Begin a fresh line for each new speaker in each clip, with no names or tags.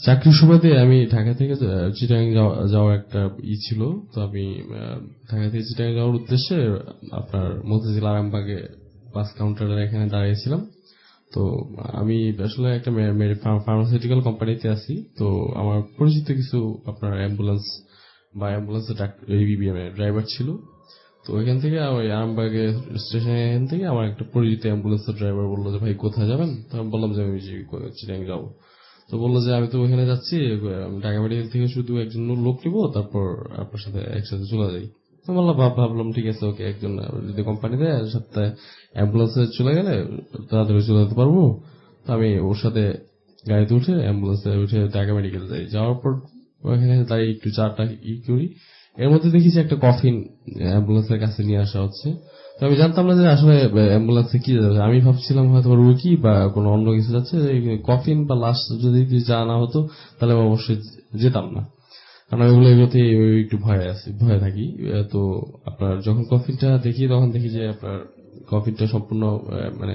চাকরির সুবাদে আমি ঢাকা থেকে চিটাগাং যাওয়ার একটা ছিল। তো আমি ঢাকা থেকে চিটাগাং যাওয়ার উদ্দেশ্যে আপনার মতিঝিল আরামবাগে বাস কাউন্টারের এখানে দাঁড়িয়েছিলাম। তো আমি আসলে একটা ফার্মাসিউটিক্যাল কোম্পানিতে আছি। তো আমার পরিচিত কিছু আপনার অ্যাম্বুলেন্স বা অ্যাম্বুলেন্সের ড্রাইভার ছিল। তো ওইখান থেকে ওই আরামবাগে স্টেশন থেকে আমার একটা পরিচিত অ্যাম্বুলেন্সের ড্রাইভার বললো যে ভাই কোথায় যাবেন। তো আমি বললাম যে আমি চিটাগাং যাবো। তো বললো যে আমি তো ওখানে যাচ্ছি, ঢাকা মেডিকেল থেকে শুধু একজন লোক নিবো, তারপর আপনার সাথে একসাথে চলে যাই। তো বললাম ভাবলাম ঠিক আছে, ওকে একজন যদি কোম্পানি দেয় সপ্তাহে অ্যাম্বুলেন্সে চলে গেলে তাড়াতাড়ি চলে যেতে পারবো। তো আমি ওর সাথে গাড়িতে উঠে অ্যাম্বুলেন্সে উঠে ঢাকা মেডিকেল যাই। যাওয়ার পর ওখানে তাই একটু চাটা করি। এর মধ্যে দেখি যে একটা কফিন অ্যাম্বুলেন্সের কাছে নিয়ে আসা হচ্ছে। তো আমি জানতাম না যে আসলে অ্যাম্বুলেন্সে কি যাবে। আমি ভাবছিলাম হয়তো রুগী বা কোনো অন্য কিছু যাচ্ছে। কফিন বা লাশ যদি জানা হতো তাহলে আমি অবশ্যই যেতাম না, কারণ এগুলোতে একটু ভয়ে থাকি। তো আপনার যখন কফিনটা দেখি তখন দেখি যে আপনার কফিনটা সম্পূর্ণ মানে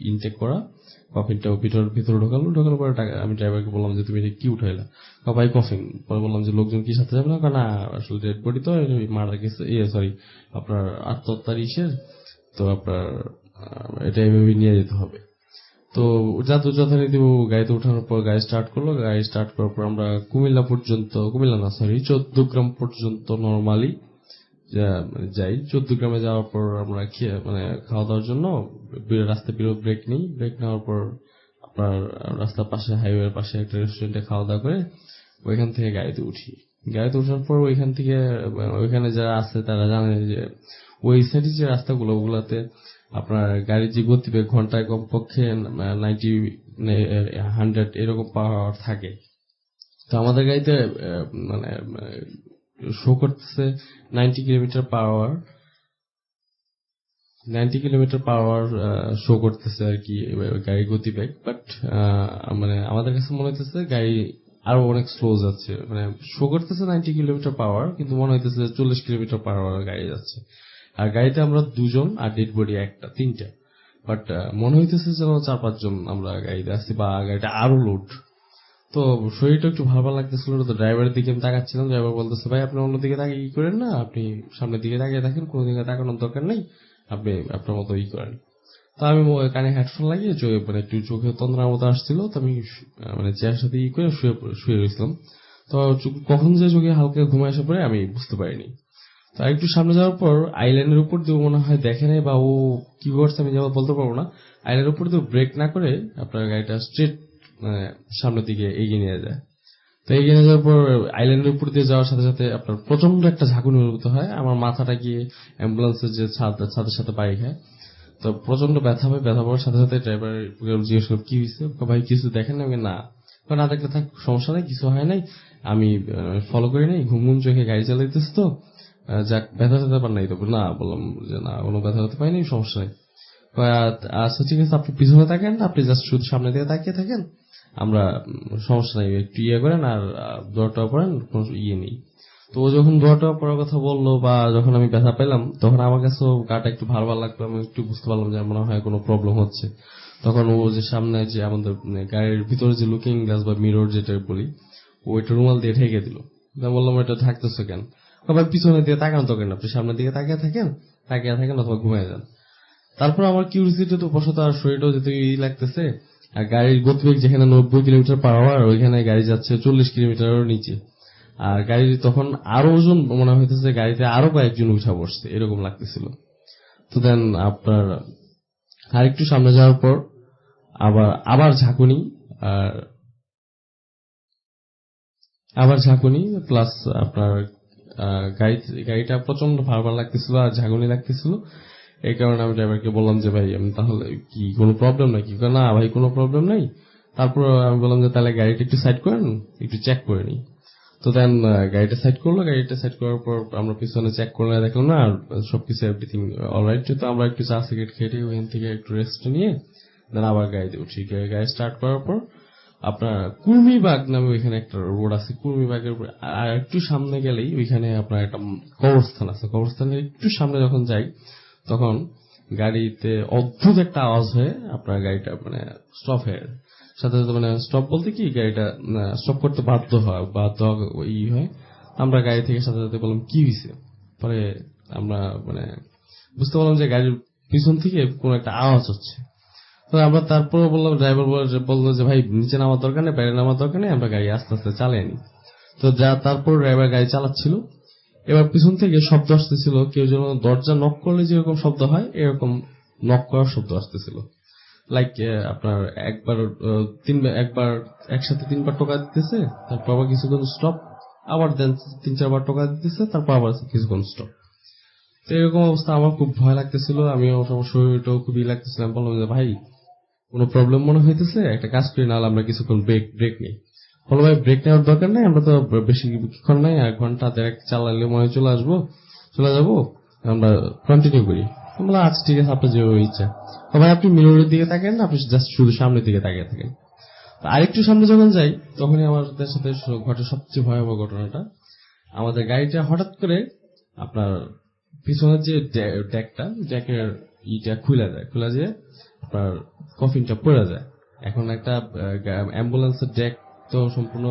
ইনটেক করা। কফিনটা ভিতরে ঢোকানোর পরে আমি ড্রাইভারকে বললাম যে তুমি কি উঠাইলা? ভাই কফিন। পরে বললাম যে লোকজন কি সাথে যাবে না? না আসলে ডেড বডি তো মারা গেছে, সরি আপনার আত্মহত্যার তো আপনার এটা এভাবে নিয়ে যেতে হবে। তো যথারীতি গাড়িতে ওঠানোর পর গাড়ি স্টার্ট করলো। গাড়ি স্টার্ট করার পর আমরা কুমিল্লা না সরি 14 গ্রাম পর্যন্ত নরমালি যাই। 14 গ্রামে যাওয়ার পর আমরা খাওয়া দাওয়ার জন্য রাস্তায় ব্রেক নেই। ব্রেক নেওয়ার পর আপনার রাস্তার পাশে হাইওয়ের পাশে একটা রেস্টুরেন্টে খাওয়া দাওয়া করে ওইখান থেকে গাড়িতে উঠি। গাড়িতে ওঠার পর ওইখান থেকে ওইখানে যারা আছে তারা জানে যে ওই সাইডে যে রাস্তাগুলো ওগুলাতে আপনার গাড়ির যে গতিবেগ ঘন্টায় কমপক্ষে 100 এরকম পাওয়ার থাকে। তো আমাদের গাড়িতে মানে শো করতেছে 90 kilometre per hour. 90 kilometre per hour show করতেছে আর কি গাড়ির গতিবেগ। বাট মানে আমাদের কাছে মনে হইতেছে গাড়ি আরো অনেক স্লো যাচ্ছে। মানে শো করতেছে 90 কিলোমিটার পার আওয়ার, কিন্তু মনে হইতেছে 40 কিলোমিটার পার আওয়ার গাড়ি যাচ্ছে। আর গাড়িতে আমরা দুজন আর ডেড বডি তিনটা। বাট মনে হইতেছে যেন 4-5 জন আমরা গাড়িতে আসছি, বা গাড়িটা আরো লোড। তো শরীরটা একটু ভালো লাগতেছিল। তো ড্রাইভারের দিকে আমি তাকাচ্ছিলাম। ড্রাইভার বলতেছে ভাই আপনি অন্যদিকে তাকিয়ে কি করেন না, আপনি সামনের দিকে তাকিয়ে থাকেন, কোনো দিকে তাকানোর দরকার নেই, আপনি আপনার মতো করেন। তো আমি কানে হেডফোন লাগিয়ে মানে একটু চোখে তন্দ্রার মতো আসছিল। তো আমি মানে চেয়ারের সাথে করে শুয়ে রয়েছিলাম। তো কখন যে চোখে হালকা ঘুমে আসা পরে আমি বুঝতে পারিনি। তো একটু সামনে যাওয়ার পর আইল্যান্ডের উপর দিয়ে মনে হয় দেখে নাই, বা ও কি করছে আমি যেমন বলতে পারবো না। আইল্যান্ডের উপর দিয়ে ব্রেক না করে আপনার গাড়িটা স্ট্রেট মানে সামনের দিকে এগিয়ে নিয়ে যায়। তো এগিয়ে নিয়ে যাওয়ার পর আইল্যান্ডের উপর দিয়ে যাওয়ার সাথে সাথে আপনার প্রচন্ড একটা ঝাঁকুনি অনুভূত হয়। আমার মাথাটা গিয়ে অ্যাম্বুলেন্সের যে ছাদের সাথে বাড়ি খায়। তো প্রচন্ড ব্যথা হয়। ব্যথা পাওয়ার সাথে সাথে ড্রাইভার জিজ্ঞেস করল কি হয়েছে? ভাই কিছু দেখেন না? না দেখলে থাক, সমস্যা নাই, কিছু হয় নাই, আমি ফলো করি নাই, ঘুম চোখে গাড়ি চালাইতেছি তো, যাক ব্যথা ট্যাথা পার নাই তো? না, বললাম যে না, কোনো ব্যথা ট্যাথা পাইনি, সমস্যা নেই। আচ্ছা ঠিক আছে, আপনি পিছনে থাকেন, আপনি জাস্ট শুধু সামনে দিকে তাকিয়ে থাকেন, আমরা সমস্যা নাই, একটু করেন আর দোয়াটা পড়েন, কোনো নেই। তো ও যখন দোয়াটা পড়ার কথা বললো বা যখন আমি ব্যথা পেলাম, তখন আমার কাছে গাটা একটু ভালো লাগলো। আমি একটু বুঝতে পারলাম যে মনে হয় কোনো প্রবলেম হচ্ছে। তখন ও যে সামনে যে আমাদের গাড়ির ভিতরে যে লুকিং গ্লাস বা মিরর যেটা বলি, ও একটা রুমাল দিয়ে ঢেকে দিল। বললাম এটা ঢাকতেছে কেন? আবার পিছনে দিয়ে তাকানো তো কেন, আপনি সামনের দিকে তাকিয়ে থাকেন অথবা ঘুমিয়ে যান। তারপর আমার কিউরিসিটি তো বসত, আর শরীরটাও যেতে লাগতেছে। আর গাড়ির গতিবেগ যেখানে 90 কিলোমিটার পার আওয়ার, ওইখানে গাড়ি যাচ্ছে 40 কিলোমিটারের নিচে। আর গাড়ির তখন আরো ওজন মনে হইতেছে, গাড়িতে আরো কয়েকজন উঠা বসছে এরকম লাগতেছিল। তো দেন আপনার আরেকটু সামনে যাওয়ার পর আবার ঝাঁকুনি, আর আবার ঝাঁকুনি প্লাস আপনার গাড়িটা প্রচন্ড ভার লাগতেছিল আর ঝাঁকুনি লাগতেছিল। এই কারণে আমি ড্রাইভারকে বললাম যে ভাই আমি তাহলে কি কোনো প্রবলেম নাকি? না ভাই কোনো প্রবলেম নাই। তারপর আমি বললাম যে তাহলে গাড়িটা একটু সাইড করেন, একটু চেক করে নিই। তো দেন গাড়িটা সাইড করলো। গাড়িটা সাইড করার পর আমরা পিছনে চেক করলে দেখলাম না, আর সবকিছু এভরিথিং অলরাইট। তো আমরা একটু চা সিগারেট খেয়ে ওখান থেকে একটু রেস্ট নিয়ে দেন আবার গাড়িতে উঠি। গাড়ি স্টার্ট করার পর আপনার কুর্মিবাগ নামে ওইখানে একটা রোড আছে। কুর্মিবাগের উপরে আর একটু সামনে গেলেই ওইখানে আপনার একটা কবরস্থান আছে। কবরস্থানের একটু সামনে যখন যাই তখন গাড়িতে অদ্ভুত একটা আওয়াজ হয়ে আপনার গাড়িটা মানে স্টপ হয়ে যায়। সাথে সাথে মানে স্টপ বলতে কি গাড়িটা স্টপ করতে বাধ্য হয়। আমরা গাড়ি থেকে সাথে সাথে বললাম কি হয়েছে, পরে আমরা মানে বুঝতে পারলাম যে গাড়ির পিছন থেকে কোন একটা আওয়াজ হচ্ছে। তো আমরা তারপরে বললাম, ড্রাইভার বললো যে ভাই নিচে নামার দরকার নেই, বাইরে নামার দরকার নেই, আমরা গাড়ি আস্তে আস্তে চালিয়ে নি। তো তারপর ড্রাইভার গাড়ি চালাচ্ছিল, এবার পিছন থেকে শব্দ আসতেছিল, কেউ যেন দরজা নক করলে যেরকম শব্দ হয় এরকম নক করার শব্দ আসতেছিল। লাইক আপনার একবার একসাথে 3বার টোকা দিতেছে, তারপর আবার কিছুক্ষণ স্টপ, আবার দেন 3-4বার টোকা দিতেছে, তারপর আবার কিছুক্ষণ স্টপ। তো এরকম অবস্থা আমার খুব ভয় লাগতেছিল, আমিও আমার শরীরটাও খুবই লাগতেছিলাম। বললাম যে ভাই কোনো প্রবলেম মনে হইতেছে, একটা কাজ করি, নাহলে আমরা কিছুক্ষণ ব্রেক নেই। বলো ভাই ব্রেক নেওয়ার দরকার নেই, আমরা তো বেশি কিছুক্ষণ নাই, 1 ঘন্টা দেড় চালালে মনে হয় চলে যাবো, আমরা কন্টিনিউ করি। বললাম আচ্ছা ঠিক আছে, আপনার যেভাবে ইচ্ছা। তো ভাই আপনি মিররের দিকে তাকেন না, আপনি জাস্ট শুধু সামনের দিকে তাকিয়ে থাকেন। আরেকটু সামনে যখন যাই তখনই আমাদের সাথে ঘটে সবচেয়ে ভয়াবহ ঘটনাটা। আমাদের গাড়িটা হঠাৎ করে আপনার পিছনের যে ডেকের ইটা খুলে যায়, আপনার কফিনটা পড়ে যায়। এখন একটা অ্যাম্বুলেন্সের ডেক তো সম্পূর্ণ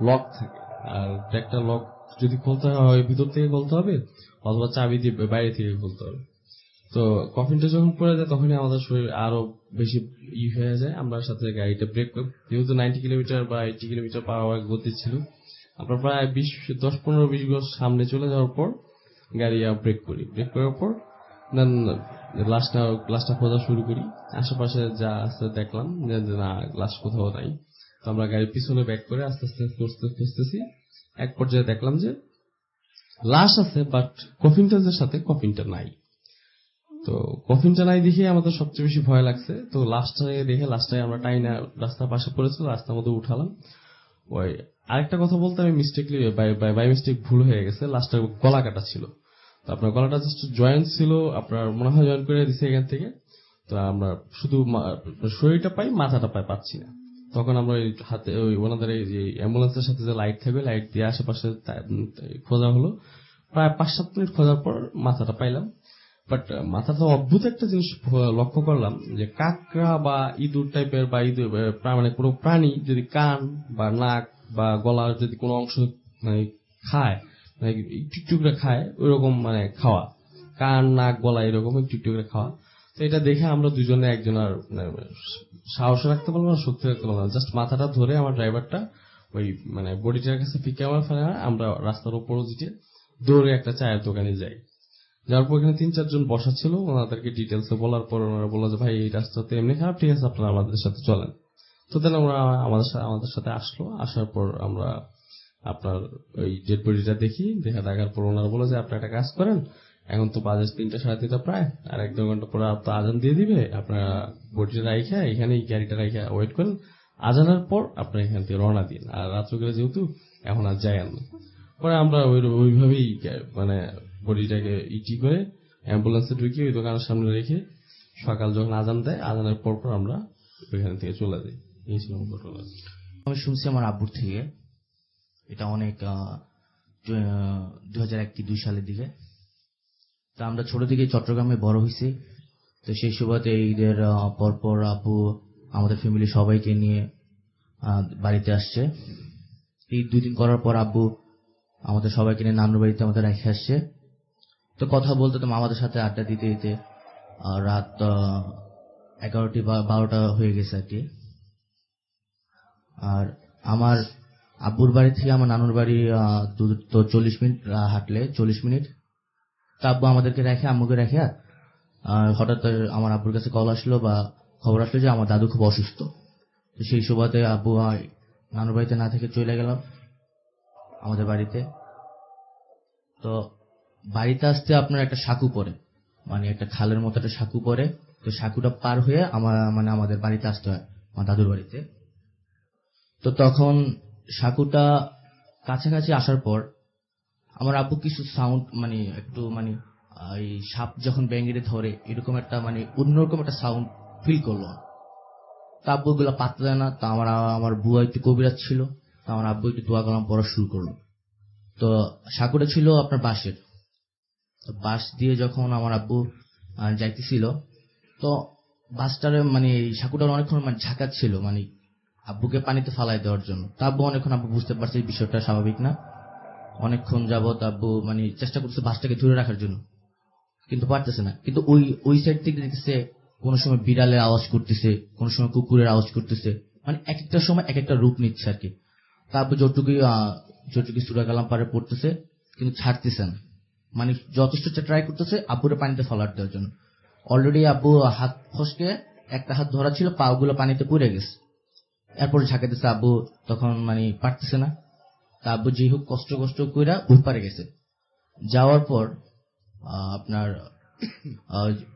লক থাকে, আর ডেকটা লক যদি খুলতে হয় ভিতর থেকে খুলতে হবে, অথবা চাবি দিয়ে বাইরে থেকে খুলতে হবে। তো কফিনটা যখন পড়ে যায় তখনই আমাদের শরীর আরো বেশি হয়ে যায়। আমরা সাথে গাড়িটা ব্রেক, যেহেতু 90 কিলোমিটার বা 80 কিলোমিটার পার আওয়ার গতি ছিল, আমরা প্রায় 10-15-20 গজ সামনে চলে যাওয়ার পর গাড়ি ব্রেক করার পর দেন লাশটা খোঁজা শুরু করি। আশেপাশে যা আছে দেখলাম যে না, লাশ কোথাও নাই। তো আমরা গাড়ির পিছনে ব্যাক করে আস্তে আস্তে খুঁজতেছি। এক পর্যায়ে দেখলাম যে লাশ আছে, বাট কফিনটার সাথে কফিনটা নাই। তো কফিনটা নাই দেখে আমাদের সবচেয়ে বেশি ভয় লাগছে। তো লাশটাই আমরা টাইনা রাস্তার পাশে পড়েছিল, রাস্তার মধ্যে উঠালাম। ওই আরেকটা কথা বলতে আমি মিস্টেকলি বাই মিস্টেক ভুল হয়ে গেছে, লাস্টটা গলা কাটা ছিল। তো আপনার গলাটা জাস্ট জয়েন্ট ছিল, আপনার মনে হয় জয়েন্ট করে দিছে এখান থেকে। তো আমরা শুধু শরীরটা পাই, মাথাটা পাচ্ছি না। তখন আমরা ওই হাতে ওনাদের এই যে অ্যাম্বুলেন্সের সাথে যে লাইট থাকবে, লাইট দিয়ে আশেপাশে খোঁজা হলো। প্রায় 5-7 মিনিট খোঁজার পর মাথাটা পাইলাম। বাট মাথাটা অদ্ভুত একটা জিনিস লক্ষ্য করলাম, যে কাকড়া বা ইঁদুর টাইপের বা মানে কোনো প্রাণী যদি কান বা নাক বা গলার যদি কোনো অংশ মানে খায়, মানে একটু একটু করে খায়, ওইরকম মানে খাওয়া, কান নাক গলা এরকম একটু একটু করে খাওয়া। তো এটা দেখে আমরা দুজনে একজন আর সাহস রাখতে পারলাম না, শক্তি রাখতে পারলাম না, জাস্ট মাথাটা ধরে আমার ড্রাইভারটা ওই মানে বডিটার কাছে ফিকে আমার ফেলে, আমরা রাস্তার উপর দিকে দৌড়ে একটা চায়ের দোকানে যাই। যার পর এখানে 3-4 জন বসা ছিল, ওনাদেরকে ডিটেলস বলার পর ওনারা বললো যে ভাই এই রাস্তাতে এমনি খারাপ, ঠিক আছে আপনারা আমাদের সাথে চলেন। তো দেন ওরা আমাদের সাথে আসলো। আসার পর আমরা আপনার ওই ডেড বডিটা দেখার পর ওনারা বললো যে আপনি একটা কাজ করেন, এখন তো বাজে 3টা 3:30 প্রায়, আর 1-2 ঘন্টা পরে আপনার আজান দিয়ে দিবে, আপনারা বডিটা রাইখা এখানে গাড়িটা রাইখা ওয়েট করেন, আজানের পর আপনার এখান থেকে রওনা দিন, আর রাত্র করে যেহেতু এখন আর যাই না। পরে আমরা ওইভাবেই মানে বডিটাকে করে অ্যাম্বুলেন্সে ঢুকি, ওই দোকানের সামনে রেখে সকাল যখন আজান দেয়, আজানের পর আমরা ওইখান থেকে চলে যাই। এই ছিল ঘটনা।
আমি শুনছি আমার আব্বুর থেকে, এটা অনেক 2001 কি 2 সালের দিকে। তা আমরা ছোট থেকে চট্টগ্রামে বড় হয়েছি। তো সেই সুবাদে ঈদের পরপর আব্বু আমাদের ফ্যামিলি সবাইকে নিয়ে বাড়িতে আসছে। ঈদ 2 দিন করার পর আব্বু আমাদের সবাইকে নিয়ে নানুর বাড়িতে আমাদের রেখে আসছে। তো কথা বলতে তো মামাদের সাথে আড্ডা দিতে দিতে রাত 11টি বা 12টা হয়ে গেছে আর কি। আর আমার আব্বুর বাড়ি থেকে আমার নানুর বাড়ি তো 40 মিনিট হাঁটলে 40 মিনিট। তা আব্বু আমাদেরকে রেখে, আম্মুকে রেখে হঠাৎ আমার আব্বুর কাছে কল আসলো বা খবর আসলো যে আমার দাদু খুব অসুস্থ। তো সেই সুবাদে আব্বু নানুর বাড়িতে না থেকে চলে গেলাম আমাদের বাড়িতে। তো বাড়িতে আসতে আপনার একটা সাঁকু পড়ে, মানে একটা খালের মতো একটা সাঁকু পড়ে। তো সাঁকুটা পার হয়ে আমাদের বাড়িতে আসতে হয়, আমার দাদুর বাড়িতে। তো তখন সাঁকুটা কাছাকাছি আসার পর আমার আব্বু কিছু সাউন্ড, মানে একটু মানে এই সাপ যখন ব্যাঙেরে ধরে এরকম একটা মানে অন্যরকম একটা সাউন্ড ফিল করলো। তা আব্বু গুলা পাত্তা দেয় না। তা আমার বুয়া একটু কবিরাজ ছিল, তা আমার আব্বু একটু দোয়া কালাম পড়া শুরু করলো। তো সাঁকুটা ছিল আপনার বাঁশের। তো বাঁশ দিয়ে যখন আমার আব্বু যাইতেছিল, তো বাঁশটারে মানে এই সাঁকুটার অনেকক্ষণ মানে ঝাঁকাচ্ছিল, মানে আব্বুকে পানিতে ফালাই দেওয়ার জন্য। তা আব্বু অনেকক্ষণ, আব্বু বুঝতে পারছে এই বিষয়টা স্বাভাবিক না, অনেকক্ষণ যাবত আব্বু মানে চেষ্টা করছে বাসটাকে ধরে রাখার জন্য, কিন্তু পারতেছে না। কিন্তু ওই ওই সাইড থেকে দেখতেছে কোনো সময় বিড়ালের আওয়াজ করতেছে, কোনো সময় কুকুরের আওয়াজ করতেছে, মানে এক একটা সময় এক একটা রূপ নিচ্ছে আর কি। তারপর যতটুকু সূরা কালাম পারে পড়তেছে, কিন্তু ছাড়তেছে না, মানে যথেষ্ট ট্রাই করতেছে আব্বুরে পানিতে ফলার দেওয়ার জন্য। অলরেডি আব্বু হাত ফসকে একটা হাত ধরা ছিল, পা গুলো পানিতে পড়ে গেছে। এরপরে ঝাঁকাইতেছে আব্বু, তখন মানে পারতেছে না। তা আব্বু যেই হোক কষ্ট কষ্ট কইরা ওই পারে গেছে। যাওয়ার পর আপনার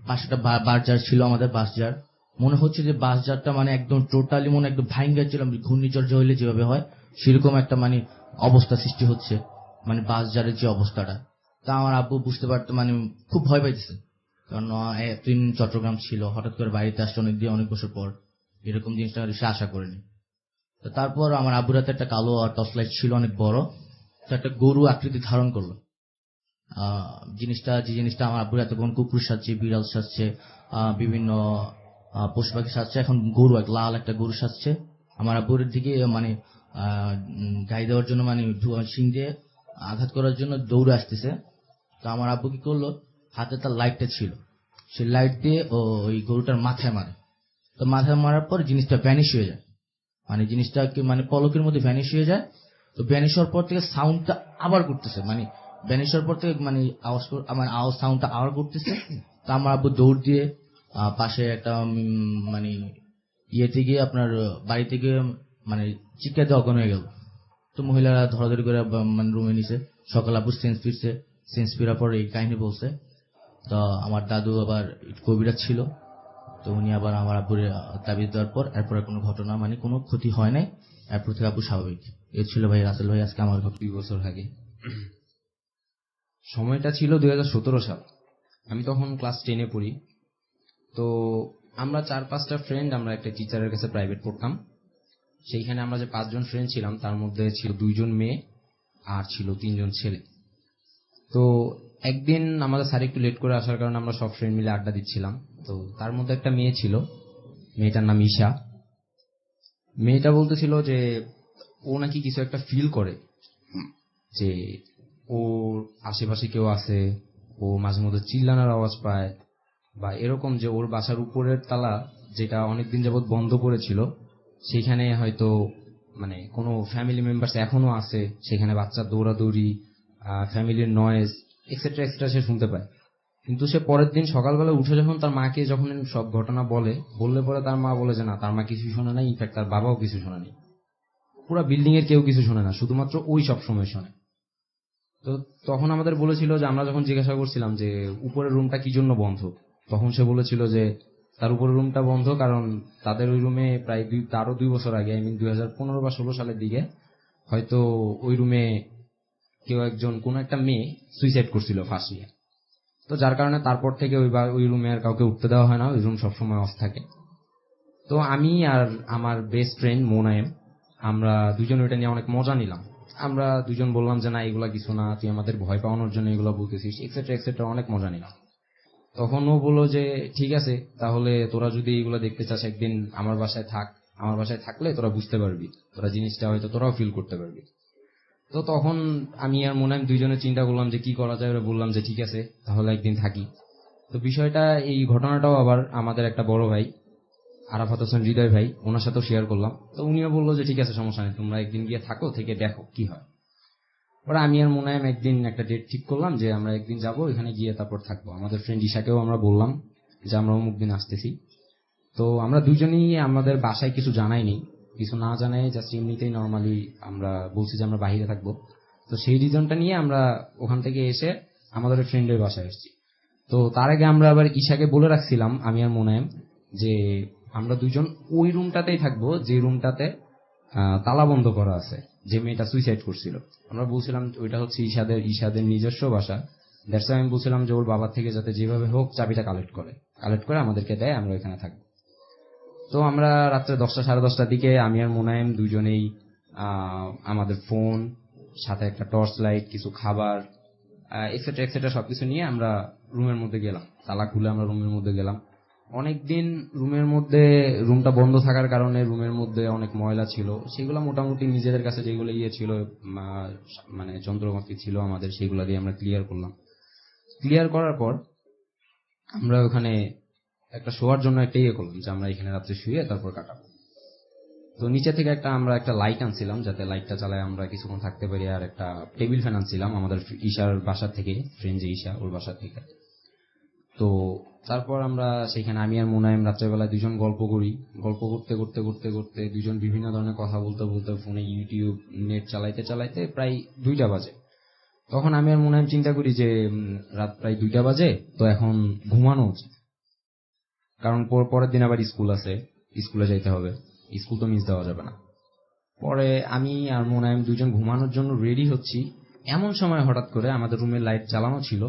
পাশে একটা বাসজার ছিল, আমাদের বাসজার। মনে হচ্ছে যে বাসজারটা মানে একদম টোটালি মনে একদম ভাঙ্গা ছিল, ঘূর্ণিঝড় হইলে যেভাবে হয় সেরকম একটা মানে অবস্থা সৃষ্টি হচ্ছে, মানে বাসজারের যে অবস্থাটা। তা আমার আব্বু বুঝতে পারতো, মানে খুব ভয় পাইতেছে, কারণ এতদিন চট্টগ্রাম ছিল, হঠাৎ করে বাড়িতে আসছে অনেক দিন, অনেক বছর পর, এরকম জিনিসটা সে আশা করেনি। তো তারপর আমার আব্বুর হাতে একটা কালো টর্চ লাইট ছিল, অনেক বড়, তো একটা গরু আকৃতি ধারণ করলো। যে জিনিসটা আমার আব্বুর এতক্ষণ কুকুর সাজছে, বিড়াল সাজছে, বিভিন্ন পশু পাখি সাজছে, এখন গরু, এক লাল একটা গরু সাজছে। আমার আব্বুর দিকে মানে গাই দেওয়ার জন্য, মানে শিং দিয়ে আঘাত করার জন্য দৌড়ে আসতেছে। তো আমার আব্বু কি করলো, হাতে তার লাইটটা ছিল, সেই লাইট দিয়ে ওই গরুটার মাথায় মারে। তো মাথায় মারার পর জিনিসটা ভ্যানিশ হয়ে যায়, মানে জিনিসটা কি মানে পলকের মধ্যে ভ্যানিশ হয়ে যায়। তো ভ্যানিশ হওয়ার পর থেকে সাউন্ডটা আবার করতেছে, মানে ভ্যানিশ হওয়ার পর থেকে মানে আমার আওয়াজ সাউন্ডটা আবার করতেছে। তো আমার আব্বু দৌড় দিয়ে পাশে একটা মানে ইয়েতে গিয়ে, আপনার বাড়িতে গিয়ে মানে চিৎকার দিয়ে অজ্ঞান হয়ে গেল। তো মহিলারা ধরাধরি করে মানে রুমে নিছে। সকাল আব্বু সেন্স ফিরছে, সেন্স ফিরার পর এই কাহিনী বলছে। তো আমার দাদু আবার কবিরাজ ছিল, তো উনি আবার আমার আব্বুর তাবিজ দেওয়ার পর এরপরে কোনো ঘটনা, মানে কোনো ক্ষতি হয় নাই, এরপর থেকে আব্বু স্বাভাবিক। এ ছিল ভাই রাসেল ভাই আজকে আমার ঘটনা।
2 বছর আগে সময়টা ছিল 2017 সাল। আমি তখন ক্লাস 10-এ পড়ি। তো আমরা 4-5টা ফ্রেন্ড, আমরা একটা টিচারের কাছে প্রাইভেট পড়তাম। সেইখানে আমরা যে 5 জন ফ্রেন্ড ছিলাম, তার মধ্যে ছিল 2 জন মেয়ে আর ছিল 3 জন ছেলে। তো একদিন আমাদের স্যার একটু লেট করে আসার কারণে আমরা সব ফ্রেন্ড মিলে আড্ডা দিচ্ছিলাম। তো তার মধ্যে একটা মেয়ে ছিল, মেয়েটার নাম ঈশা। মেয়েটা বলতেছিল যে ও নাকি কিছু একটা ফিল করে, যে ওর আশেপাশে কেউ আছে, ও মাঝে মধ্যে চিল্লানোর আওয়াজ পায়, বা এরকম যে ওর বাসার উপরের তালা, যেটা অনেকদিন যাবৎ বন্ধ পড়েছিল, সেখানে হয়তো মানে কোনো ফ্যামিলি মেম্বার্স এখনো আছে, সেখানে বাচ্চার দৌড়াদৌড়ি, ফ্যামিলির নয়েজ, এক্সেট্রা এক্সেট্রা সে শুনতে পায়। কিন্তু সে পরের দিন সকালবেলা উঠে যখন তার মাকে যখন সব ঘটনা বললে পরে তার মা বলে যে না, তার মা কিছু শোনে না, ইনফ্যাক্ট তার বাবাও কিছু শোনেনি, পুরো বিল্ডিং এর কেউ কিছু শোনে না, শুধুমাত্র ওই সব সময় শোনে। তো তখন আমাদের বলেছিল যে, আমরা যখন জিজ্ঞাসা করছিলাম যে উপরের রুমটা কি জন্য বন্ধ, তখন সে বলেছিল যে তার উপরের রুমটা বন্ধ কারণ তাদের ওই রুমে প্রায় তারও 2 বছর আগে, আই মিন 2015 বা 16 সালের দিকে, হয়তো ওই রুমে কেউ একজন, কোন একটা মেয়ে সুইসাইড করছিল ফাঁসিয়ে। তো যার কারণে তারপর থেকে ওই রুমে আর কাউকে উঠতে দেওয়া হয় না, ওই রুম সবসময় অফ থাকে। তো আমি আর আমার বেস্ট ফ্রেন্ড মোনায়েম, আমরা দুজন ওইটা নিয়ে অনেক মজা নিলাম। আমরা দুজন বললাম যে না, এগুলা কিছু না, তুই আমাদের ভয় পাওয়ানোর জন্য এগুলো বলতেছিস, এক্সেট্রা এক্সেট্রা, অনেক মজা নিলাম। তখন ও বললো যে ঠিক আছে, তাহলে তোরা যদি এগুলো দেখতে চাস একদিন আমার বাসায় থাক, আমার বাসায় থাকলে তোরা বুঝতে পারবি, তোরা জিনিসটা হয়তো তোরাও ফিল করতে পারবি। তো তখন আমি আর মোনায়েম দুইজনে চিন্তা করলাম যে কি করা যায়, ওরা বললাম যে ঠিক আছে তাহলে একদিন থাকি। তো বিষয়টা, এই ঘটনাটাও আবার আমাদের একটা বড় ভাই আরাফাত হোসেন হৃদয় ভাই, ওনার সাথেও শেয়ার করলাম। তো উনিও বললো যে ঠিক আছে, সমস্যা নেই, তোমরা একদিন গিয়ে থাকো, থেকে দেখো কি হয়। ওরা আমি আর মোনায়েম একদিন একটা ডেট ঠিক করলাম যে আমরা একদিন যাব, এখানে গিয়ে তারপর থাকবো। আমাদের ফ্রেন্ড ঈশাকেও আমরা বললাম যে আমরা অমুক দিন আসতেছি। তো আমরা দুজনেই আমাদের বাসায় কিছু জানাইনি, কিছু না জানাই জাস্ট এমনিতেই নর্মালি আমরা বলছি যে আমরা বাইরে থাকবো। তো সেই রিজনটা নিয়ে আমরা ওখান থেকে এসে আমাদের ফ্রেন্ডের বাসায় এসেছি। তো তার আগে আমরা আবার ঈশাকে বলে রাখছিলাম, আমি আর মোনায়েম, যে আমরা দুজন ওই রুমটাতেই থাকবো যে রুমটাতে তালা বন্ধ করা আছে, যে মেয়েটা সুইসাইড করছিল। আমরা বলছিলাম ওইটা হচ্ছে ঈশাদের নিজস্ব বাসা। দ্যাটস আমি বলছিলাম যে ওর বাবা থেকে যাতে যেভাবে হোক চাবিটা কালেক্ট করে আমাদেরকে দেয়, আমরা ওইখানে থাকবো। তো আমরা রাত্রে 10টা 10:30টার দিকে আমি আর মোনায়েম দুজনেই আমাদের ফোন, সাথে একটা টর্চ লাইট, কিছু খাবার, এক্সেট্রা এক্সেট্রা সবকিছু নিয়ে আমরা রুমের মধ্যে গেলাম। তালা খুলে আমরা রুমের মধ্যে গেলাম। অনেকদিন রুমটা বন্ধ থাকার কারণে রুমের মধ্যে অনেক ময়লা ছিল, সেগুলো মোটামুটি নিজেদের কাছে যেগুলো ছিল, মানে যন্ত্রপাতি ছিল আমাদের, সেগুলো দিয়ে আমরা ক্লিয়ার করলাম। ক্লিয়ার করার পর আমরা ওখানে একটা শোয়ার জন্য একটা করলাম যে আমরা এখানে রাত্রে শুয়ে তারপর কাটাবো। তো নিচে থেকে আমরা একটা লাইট আনছিলাম যাতে লাইটটা চালায় আমরা কিছুক্ষণ থাকতে পারি, আর একটা টেবিল ফ্যান আনছিলাম আমাদের ঈশার বাসা থেকে, ফ্রেন্ড যে ঈশা ওর বাসা থেকে। তো তারপর আমরা সেখানে আমি আর মুনায়েম রাত্রেবেলায় দুজন গল্প করি। গল্প করতে করতে করতে করতে দুজন বিভিন্ন ধরনের কথা বলতে বলতে ফোনে ইউটিউব নেট চালাইতে চালাইতে প্রায় 2টা বাজে। তখন আমি আর মুনায়েম চিন্তা করি যে রাত প্রায় 2টা বাজে, তো এখন ঘুমানো উচিত, কারণ পরের দিন আবার স্কুল আছে, স্কুলে যাইতে হবে, স্কুল তো মিস দেওয়া যাবে না। পরে আমি আর মুনায়েম দুজন ঘুমানোর জন্য রেডি হচ্ছি, এমন সময় হঠাৎ করে আমাদের রুমের লাইট জ্বালানো ছিল,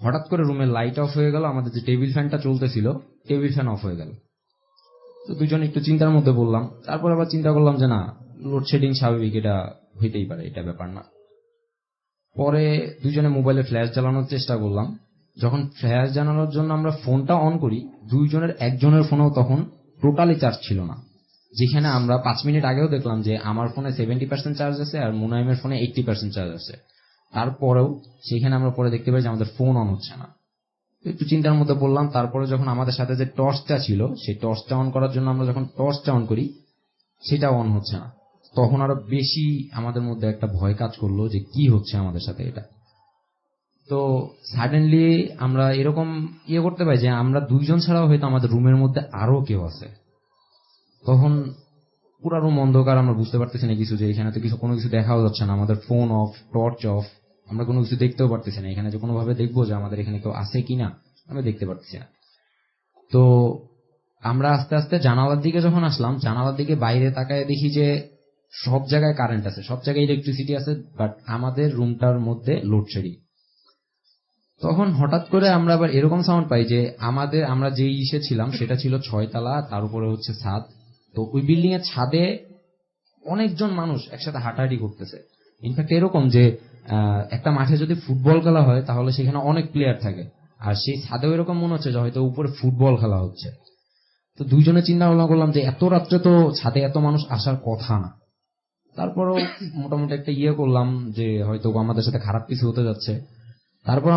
হঠাৎ করে রুমের লাইট অফ হয়ে গেল, আমাদের যে টেবিল ফ্যানটা চলতেছিল টেবিল ফ্যান অফ হয়ে গেল। তো দুজন একটু চিন্তার মধ্যে বললাম, তারপর আবার চিন্তা করলাম যে না, লোডশেডিং স্বাভাবিক, এটা হইতেই পারে, এটা ব্যাপার না। পরে দুজনে মোবাইলে ফ্ল্যাশ জ্বালানোর চেষ্টা করলাম। যখন ফ্ল্যাশ জ্বালানোর জন্য আমরা ফোনটা অন করি, দুইজনের একজনের ফোনেও তখন টোটালি চার্জ ছিল না। যেখানে আমরা 5 মিনিট আগেও দেখলাম যে আমার ফোনে 70% চার্জ আছে আর মুনাইমের ফোনে 80% চার্জ আছে, তারপরেও সেখানে আমরা পরে দেখতে পাই যে আমাদের ফোন অন হচ্ছে না। একটু চিন্তার মধ্যে পড়লাম। তারপরে যখন আমাদের সাথে যে টর্চটা ছিল, সেই টর্চটা অন করার জন্য আমরা যখন টর্চটা অন করি, সেটা অন হচ্ছে না। তখন আরো বেশি আমাদের মধ্যে একটা ভয় কাজ করলো যে কি হচ্ছে আমাদের সাথে এটা। তো সাডেনলি আমরা এরকম করতে পারি যে আমরা দুইজন ছাড়াও হয়তো আমাদের রুমের মধ্যে আরো কেউ আছে। তখন পুরা রুম অন্ধকার, আমরা বুঝতে পারতেছি না কিছু, যে এখানে তো কোনো কিছু দেখাও যাচ্ছে না, আমাদের ফোন অফ, টর্চ অফ, আমরা কোনো কিছু দেখতেও পারতেছি না। এখানে যে কোনোভাবে দেখবো যে আমাদের এখানে কেউ আছে কিনা আমরা দেখতে পারতেছি না। তো আমরা আস্তে আস্তে জানালার দিকে যখন আসলাম, জানালার দিকে বাইরে তাকায় দেখি যে সব জায়গায় কারেন্ট আছে, সব জায়গায় ইলেকট্রিসিটি আছে, বাট আমাদের রুমটার মধ্যে লোডশেডিং। তখন হঠাৎ করে আমরা আবার এরকম সাউন্ড পাই যে আমরা যে ইসে ছিলাম সেটা ছিল 6 তলা, তার উপরে হচ্ছে ছাদ। তো ওই বিল্ডিং এর ছাদে অনেকজন মানুষ একসাথে হাঁটাহাঁটি করতেছে। ইনফ্যাক্ট এরকম যে একটা মাঠে যদি ফুটবল খেলা হয় তাহলে সেখানে অনেক প্লেয়ার থাকে, আর সেই ছাদেও এরকম মনে হচ্ছে যে হয়তো উপরে ফুটবল খেলা হচ্ছে। তো দুইজনে চিন্তা ভাবনা করলাম যে এত রাত্রে তো ছাদে এত মানুষ আসার কথা না। তারপরও মোটামুটি একটা করলাম যে হয়তো আমাদের সাথে খারাপ কিছু হতে যাচ্ছে। তারপর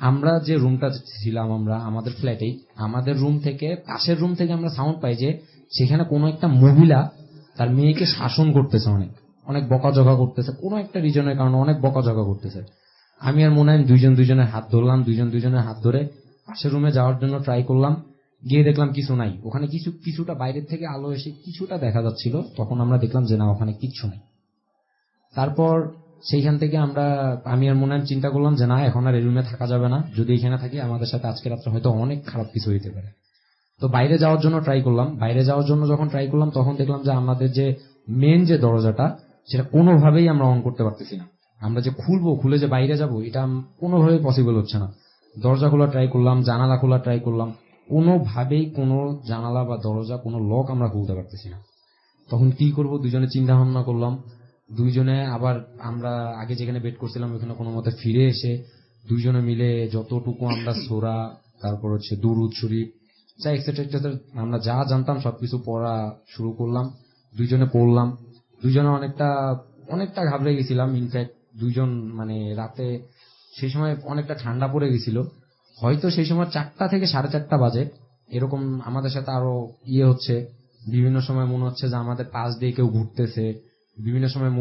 আমরা যে রুমটা ছিলাম, আমাদের ফ্ল্যাটেই, আমাদের রুম থেকে পাশের রুম থেকে আমরা সাউন্ড পাই যে সেখানে কোনো একটা মহিলা তার মেয়েকে শাসন করতেছে, অনেক অনেক বকাঝকা করতেছে, কোনো একটা রিজনের কারণে অনেক বকাঝকা করতেছে। আমি আর মুনায়েম দুইজনের হাত ধরলাম, দুইজনের হাত ধরে পাশের রুমে যাওয়ার জন্য ট্রাই করলাম। গিয়ে দেখলাম কিছু নাই ওখানে, কিছুটা বাইরের থেকে আলো এসে কিছুটা দেখা যাচ্ছিল, তখন আমরা দেখলাম যে না, ওখানে কিচ্ছু নেই। তারপর সেইখান থেকে আমি আর মুনায়েম চিন্তা করলাম যে না, এখন আর এই রুমে থাকা যাবে না, যদি এখানে থাকি আমাদের সাথে আজকে রাত্রে হয়তো অনেক খারাপ কিছু হইতে পারে। তো বাইরে যাওয়ার জন্য ট্রাই করলাম। বাইরে যাওয়ার জন্য যখন ট্রাই করলাম তখন দেখলাম যে আমাদের যে মেন যে দরজাটা, সেটা কোনোভাবেই আমরা অন করতে পারতেছি না। আমরা যে খুলে যে বাইরে যাব, এটা কোনোভাবেই পসিবল হচ্ছে না। দরজা খোলা ট্রাই করলাম, জানালা খোলা ট্রাই করলাম, কোনোভাবেই কোনো জানালা বা দরজা, কোনো লক আমরা খুলতে পারতেছি না। তখন কি করব, দুজনে চিন্তা ভাবনা করলাম। দুইজনে আবার আমরা আগে যেখানে বেড করছিলাম ওখানে কোনো মতে ফিরে এসে দুইজনে মিলে যতটুকু আমরা সূরা, তারপর হচ্ছে দুরূদ শরীফ, যা এক্সেট্রা আমরা যা জানতাম সবকিছু পড়া শুরু করলাম। দুইজনে পড়লাম। দুইজনে অনেকটা ঘাবড়ে গেছিলাম। ইনফ্যাক্ট দুইজন রাতে সেই সময় অনেকটা ঠান্ডা পড়ে গেছিল। হয়তো সেই সময় 4টা থেকে 4:30 বাজে এরকম। আমাদের সাথে আরো হচ্ছে, বিভিন্ন সময় মনে হচ্ছে যে আমাদের পাশ দিয়ে কেউ ঘুরতেছে, বিভিন্ন সময়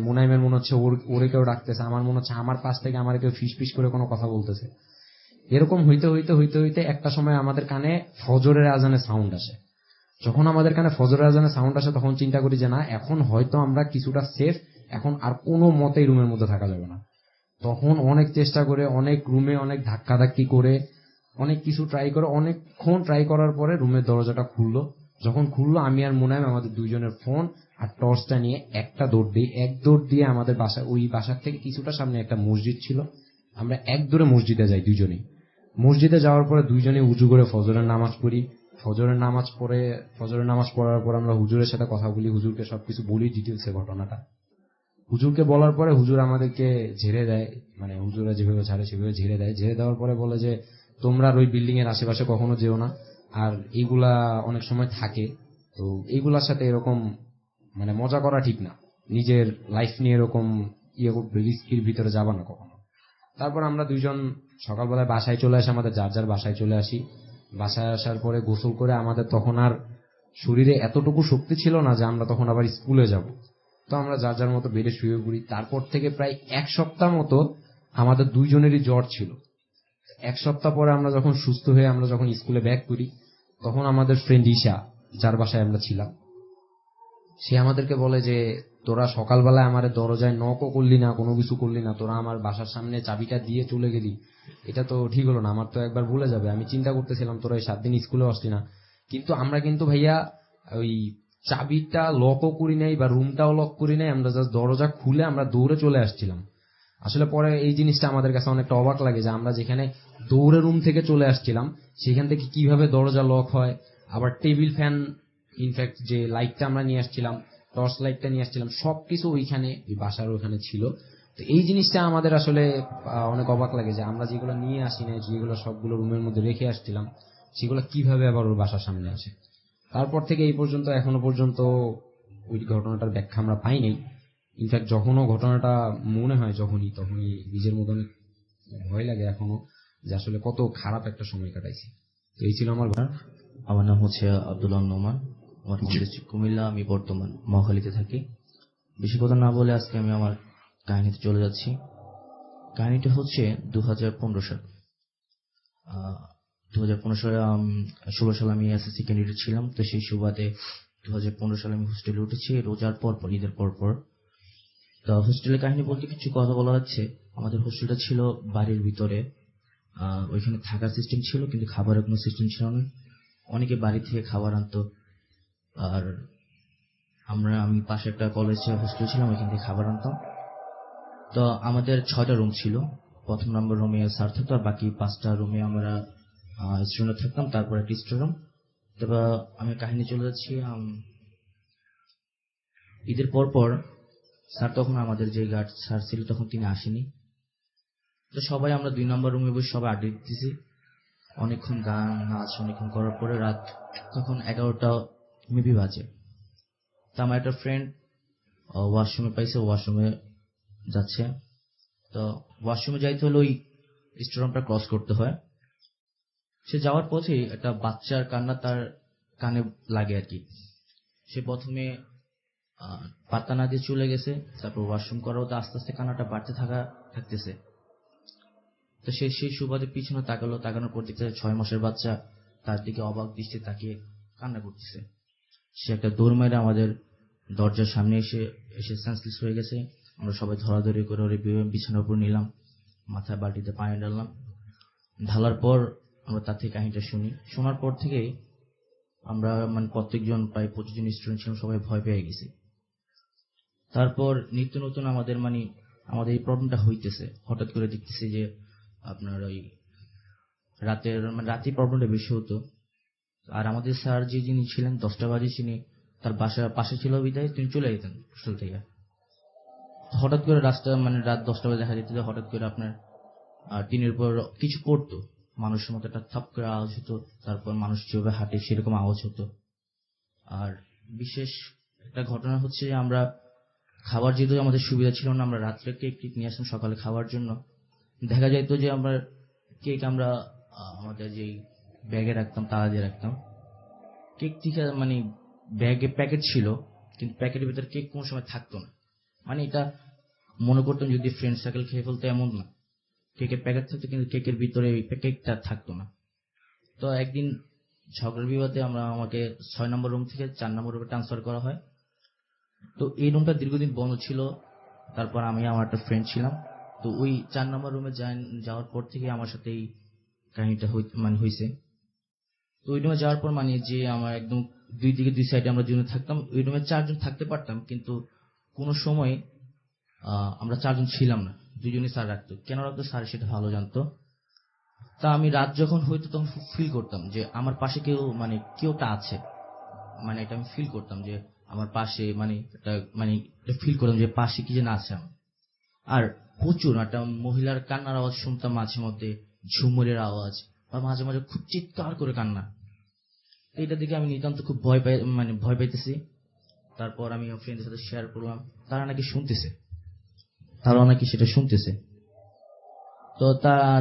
মুনাইমের মনে হচ্ছে ওরে কেউ ডাকতেছে, আমার মনে হচ্ছে আমার পাশ থেকে আমার কেউ ফিস ফিস করে কোনো কথা বলতেছে। এরকম হইতে হইতে হইতে হইতে একটা সময় আমাদের কানে ফজরের আজানের সাউন্ড আসে। যখন আমাদের কানে ফজরের আজানের সাউন্ড আসে তখন চিন্তা করি যে না, এখন হয়তো আমরা কিছুটা সেফ, এখন আর কোনো মতেই রুমের মধ্যে থাকা যাবে না। তখন অনেক চেষ্টা করে, অনেক রুমে অনেক ধাক্কাধাক্কি করে, অনেক কিছু ট্রাই করে, অনেকক্ষণ ট্রাই করার পরে রুমের দরজাটা খুললো। যখন খুললো আমি আর মুনায়েম আমাদের দুইজনের ফোন আর টর্চটা নিয়ে একটা দৌড় দিই। এক দৌড় দিয়ে আমাদের ওই বাসার থেকে কিছুটা সামনে একটা মসজিদ ছিল, আমরা এক দৌড়ে মসজিদে যাই দুইজনেই। মসজিদে যাওয়ার পরে দুইজনে উজু করে ফজরের নামাজ পড়ি। ফজরের নামাজ পড়ার পর আমরা হুজুরের সাথে কথা বলি, হুজুরকে সবকিছু বলি ডিটেলসে ঘটনাটা। হুজুরকে বলার পরে হুজুর আমাদেরকে ঝেড়ে দেয়, হুজুরা যেভাবে ছাড়ে সেভাবে ঝেড়ে দেয়। ঝেড়ে দেওয়ার পরে বলে যে তোমরা আর ওই বিল্ডিং এর আশেপাশে কখনো যেও না, আর এইগুলা অনেক সময় থাকে, তো এইগুলার সাথে এরকম মানে মজা করা ঠিক না, নিজের লাইফ নিয়ে এরকম রিস্কির ভিতরে যাবা না কখনো। তারপর আমরা দুইজন সকালবেলায় বাসায় চলে আসি, আমাদের যার যার বাসায় চলে আসি। বাসায় আসার পরে গোসল করে আমাদের তখন আর শরীরে এতটুকু শক্তি ছিল না যে আমরা তখন আবার স্কুলে যাব। তো আমরা যার যার মতো বেডে শুয়ে পড়ি। তারপর থেকে প্রায় এক সপ্তাহ মতো আমাদের দুইজনেরই জ্বর ছিল। এক সপ্তাহ পরে আমরা যখন সুস্থ হয়ে আমরা যখন স্কুলে ব্যাক করি, তখন আমাদের ফ্রেন্ড ঈশা, যার বাসায় আমরা ছিলাম, সে আমাদেরকে বলে যে তোরা সকালবেলায় আমার দরজায় নকও করলি না, কোনো কিছু করলি না, তোরা আমার বাসার সামনে চাবিটা দিয়ে চলে গেলি, এটা তো ঠিক হলো না, আমার তো একবার ভুলে যাবে। আমি চিন্তা করতেছিলাম তোরা এই 7 দিন স্কুলে আসলি না, কিন্তু আমরা কিন্তু ভাইয়া ওই চাবিটা লকও করি নাই বা রুমটাও লক করি নাই, আমরা জাস্ট দরজা খুলে আমরা দৌড়ে চলে আসছিলাম। আসলে পরে এই জিনিসটা আমাদের কাছে অনেকটা অবাক লাগে যে আমরা যেখানে দৌড়ে রুম থেকে চলে আসছিলাম সেখান থেকে কিভাবে দরজা লক হয়। আবার টেবিল ফ্যান, ইনফ্যাক্ট যে লাইটটা আমরা নিয়ে আসছিলাম, টর্চ লাইটটা নিয়ে আসছিলাম, সবকিছু ওইখানে ওই বাসার ওখানে ছিল। তো এই জিনিসটা আমাদের আসলে অনেক অবাক লাগে যে আমরা যেগুলো নিয়ে আসি না, যেগুলো সবগুলো রুমের মধ্যে রেখে আসছিলাম, সেগুলো কিভাবে আবার ওর বাসার সামনে আসে। তারপর থেকে এই পর্যন্ত এখনো পর্যন্ত ওই ঘটনাটার ব্যাখ্যা আমরা পাই নাই। ইনফ্যাক্ট যখনও ঘটনাটা মনে হয় তখনই নিজের মতো অনেক ভয় লাগে এখনো, যে আসলে কত খারাপ একটা সময় কাটাইছি। তো এই ছিল আমার।
আমার নাম হচ্ছে আব্দুল্লাহ নোমান, আমার হোম ডিস্ট্রিক্ট কুমিল্লা, আমি বর্তমান মহাখালীতে থাকি। বেশি কথা না বলে আজকে আমি আমার কাহিনীতে চলে যাচ্ছি। কাহিনীটা হচ্ছে 2015 সাল। 2015 সালে 16 সালে আমি এসএসসি ক্যান্ডিডেট ছিলাম। তো সেই সুবাদে 2015 সালে আমি হোস্টেলে উঠেছি, রোজার পর ঈদের পর। তো হোস্টেলের কাহিনী বলতে কিছু কথা বলা হচ্ছে। আমাদের হোস্টেলটা ছিল বাড়ির ভিতরে, ওইখানে থাকার সিস্টেম ছিল কিন্তু খাবারের কোনো সিস্টেম ছিল না। অনেকে বাড়ি থেকে খাবার আনতো, আর আমি পাশে একটা কলেজে হোস্টেল ছিলাম, ওইখান থেকে খাবার আনতাম। তো আমাদের 6টা রুম ছিল। প্রথম নম্বর রুমে স্যার থাকতো, আর বাকি 5টা রুমে আমরা স্টুডেন্ট থাকতাম, তারপর একটা স্টোর রুম। তারপর আমি কাহিনী চলে যাচ্ছি। ঈদের পর স্যার, তখন আমাদের যে গার্ড স্যার ছিল তখন তিনি আসেনি। তো সবাই আমরা 2 নম্বর রুমে বসে সবাই আড্ডা দিতেছি, অনেকক্ষণ গান নাচ অনেকক্ষণ করার পরে রাত তখন 11টা মেবি বাজে। তা আমার একটা ফ্রেন্ড ওয়াশরুমে পাইছে, ওয়াশরুমে যাচ্ছে। তো ওয়াশরুমে যাইতে হলে ওই স্টোররুমটা ক্রস করতে হয়। সে যাওয়ার পথে একটা বাচ্চার কান্না তার কানে লাগে আর কি। সে প্রথমে পাত্তা না দিয়ে চলে গেছে, তারপর ওয়াশরুম করাও তো আস্তে আস্তে কান্নাটা বাড়তে থাকতেছে। তো সে সেই সুবাদে পিছনে তাকানোর পর দেখতে 6 মাসের বাচ্চা তার দিকে অবাক দৃষ্টি তাকিয়ে কান্না করতেছে। সে একটা দৌড় মেরে আমাদের দরজার সামনে এসে সেন্সলেস হয়ে গেছে। আমরা সবাই ধরাধরি করে ওর বিছানার উপর নিলাম, মাথায় বালতিতে পানি ঢাললাম। ঢালার পর আমরা তার থেকে কাহিনীটা শুনি। শোনার পর থেকে আমরা প্রত্যেকজন প্রায় 25 জন স্টুডেন্ট ছিলাম, সবাই ভয় পেয়ে গেছি। তারপর নিত্য নতুন আমাদের এই প্রবলেমটা হইতেছে। হঠাৎ করে দেখতেছি যে আপনার ওই রাতের প্রবলেমটা বেশি হতো। আর আমাদের স্যার যিনি ছিলেন 10টা বাজে, তিনি তার বাসা পাশে ছিল বিদায় তিনি চলে যেতেন হোস্টেল থেকে। হঠাৎ করে রাত 10টা বাজে দেখা যেত যে হঠাৎ করে আপনার টিনের উপর কিছু পড়তো, মানুষের মতো একটা থাপ করে আওয়াজ হতো, তারপর মানুষ যেভাবে হাঁটে সেরকম আওয়াজ হতো। আর বিশেষ একটা ঘটনা হচ্ছে যে আমরা খাবার যেহেতু আমাদের সুবিধা ছিল না, আমরা রাত্রে কেক নিয়ে আসতাম সকালে খাওয়ার জন্য। দেখা যাইতো যে আমরা কেক আমাদের যেই ব্যাগে রাখতাম, তালা দিয়ে রাখতাম। কেক থেকে ব্যাগে প্যাকেট ছিল, কিন্তু প্যাকেটের ভিতরে কেক কোনো সময় থাকতো না। এটা মনে করতাম যদি ফ্রেন্ড সার্কেল খেয়ে ফেলতো, এমন না। কেকের প্যাকেট থাকতো কিন্তু কেকের ভিতরে কেকটা থাকতো না। তো একদিন ঝগড়ার বিবাদে আমাকে 6 নম্বর রুম থেকে 4 নম্বর রুমে ট্রান্সফার করা হয়। তো এই রুমটা দীর্ঘদিন বন্ধ ছিল। তারপর আমি আমার একটা ফ্রেন্ড ছিলাম, তো ওই 4 নম্বর রুমে যাওয়ার পর থেকে আমার সাথে এই কাহিনীটা হয়েছে। তো ওই রুমে যাওয়ার পর যে আমার একদম দুই দিকে দুই সাইডে আমরা দুজনে থাকতাম। ওই রুমে 4 জন থাকতে পারতাম, কিন্তু কোনো সময় আমরা 4 জন ছিলাম না, 2 জনই স্যার রাখতো। কেন রাখতো স্যার সেটা ভালো জানতো। তা আমি রাত যখন হইতো তখন ফিল করতাম যে আমার পাশে কেউটা আছে। এটা আমি ফিল করতাম যে আমার পাশে এটা ফিল করতাম যে পাশে কি যেন আছে আমার। আর প্রচুর একটা মহিলার কান্নার আওয়াজ শুনতাম, মাঝে মধ্যে ঝুমুরের আওয়াজ, বা মাঝে মাঝে খুব চিৎকার করে কান্না। এইটা দিকে আমি নিতান্ত খুব ভয় পাইতেছি। তারপর আমি ফ্রেন্ডের সাথে শেয়ার করলাম, তারা নাকি সেটা শুনতেছে। তো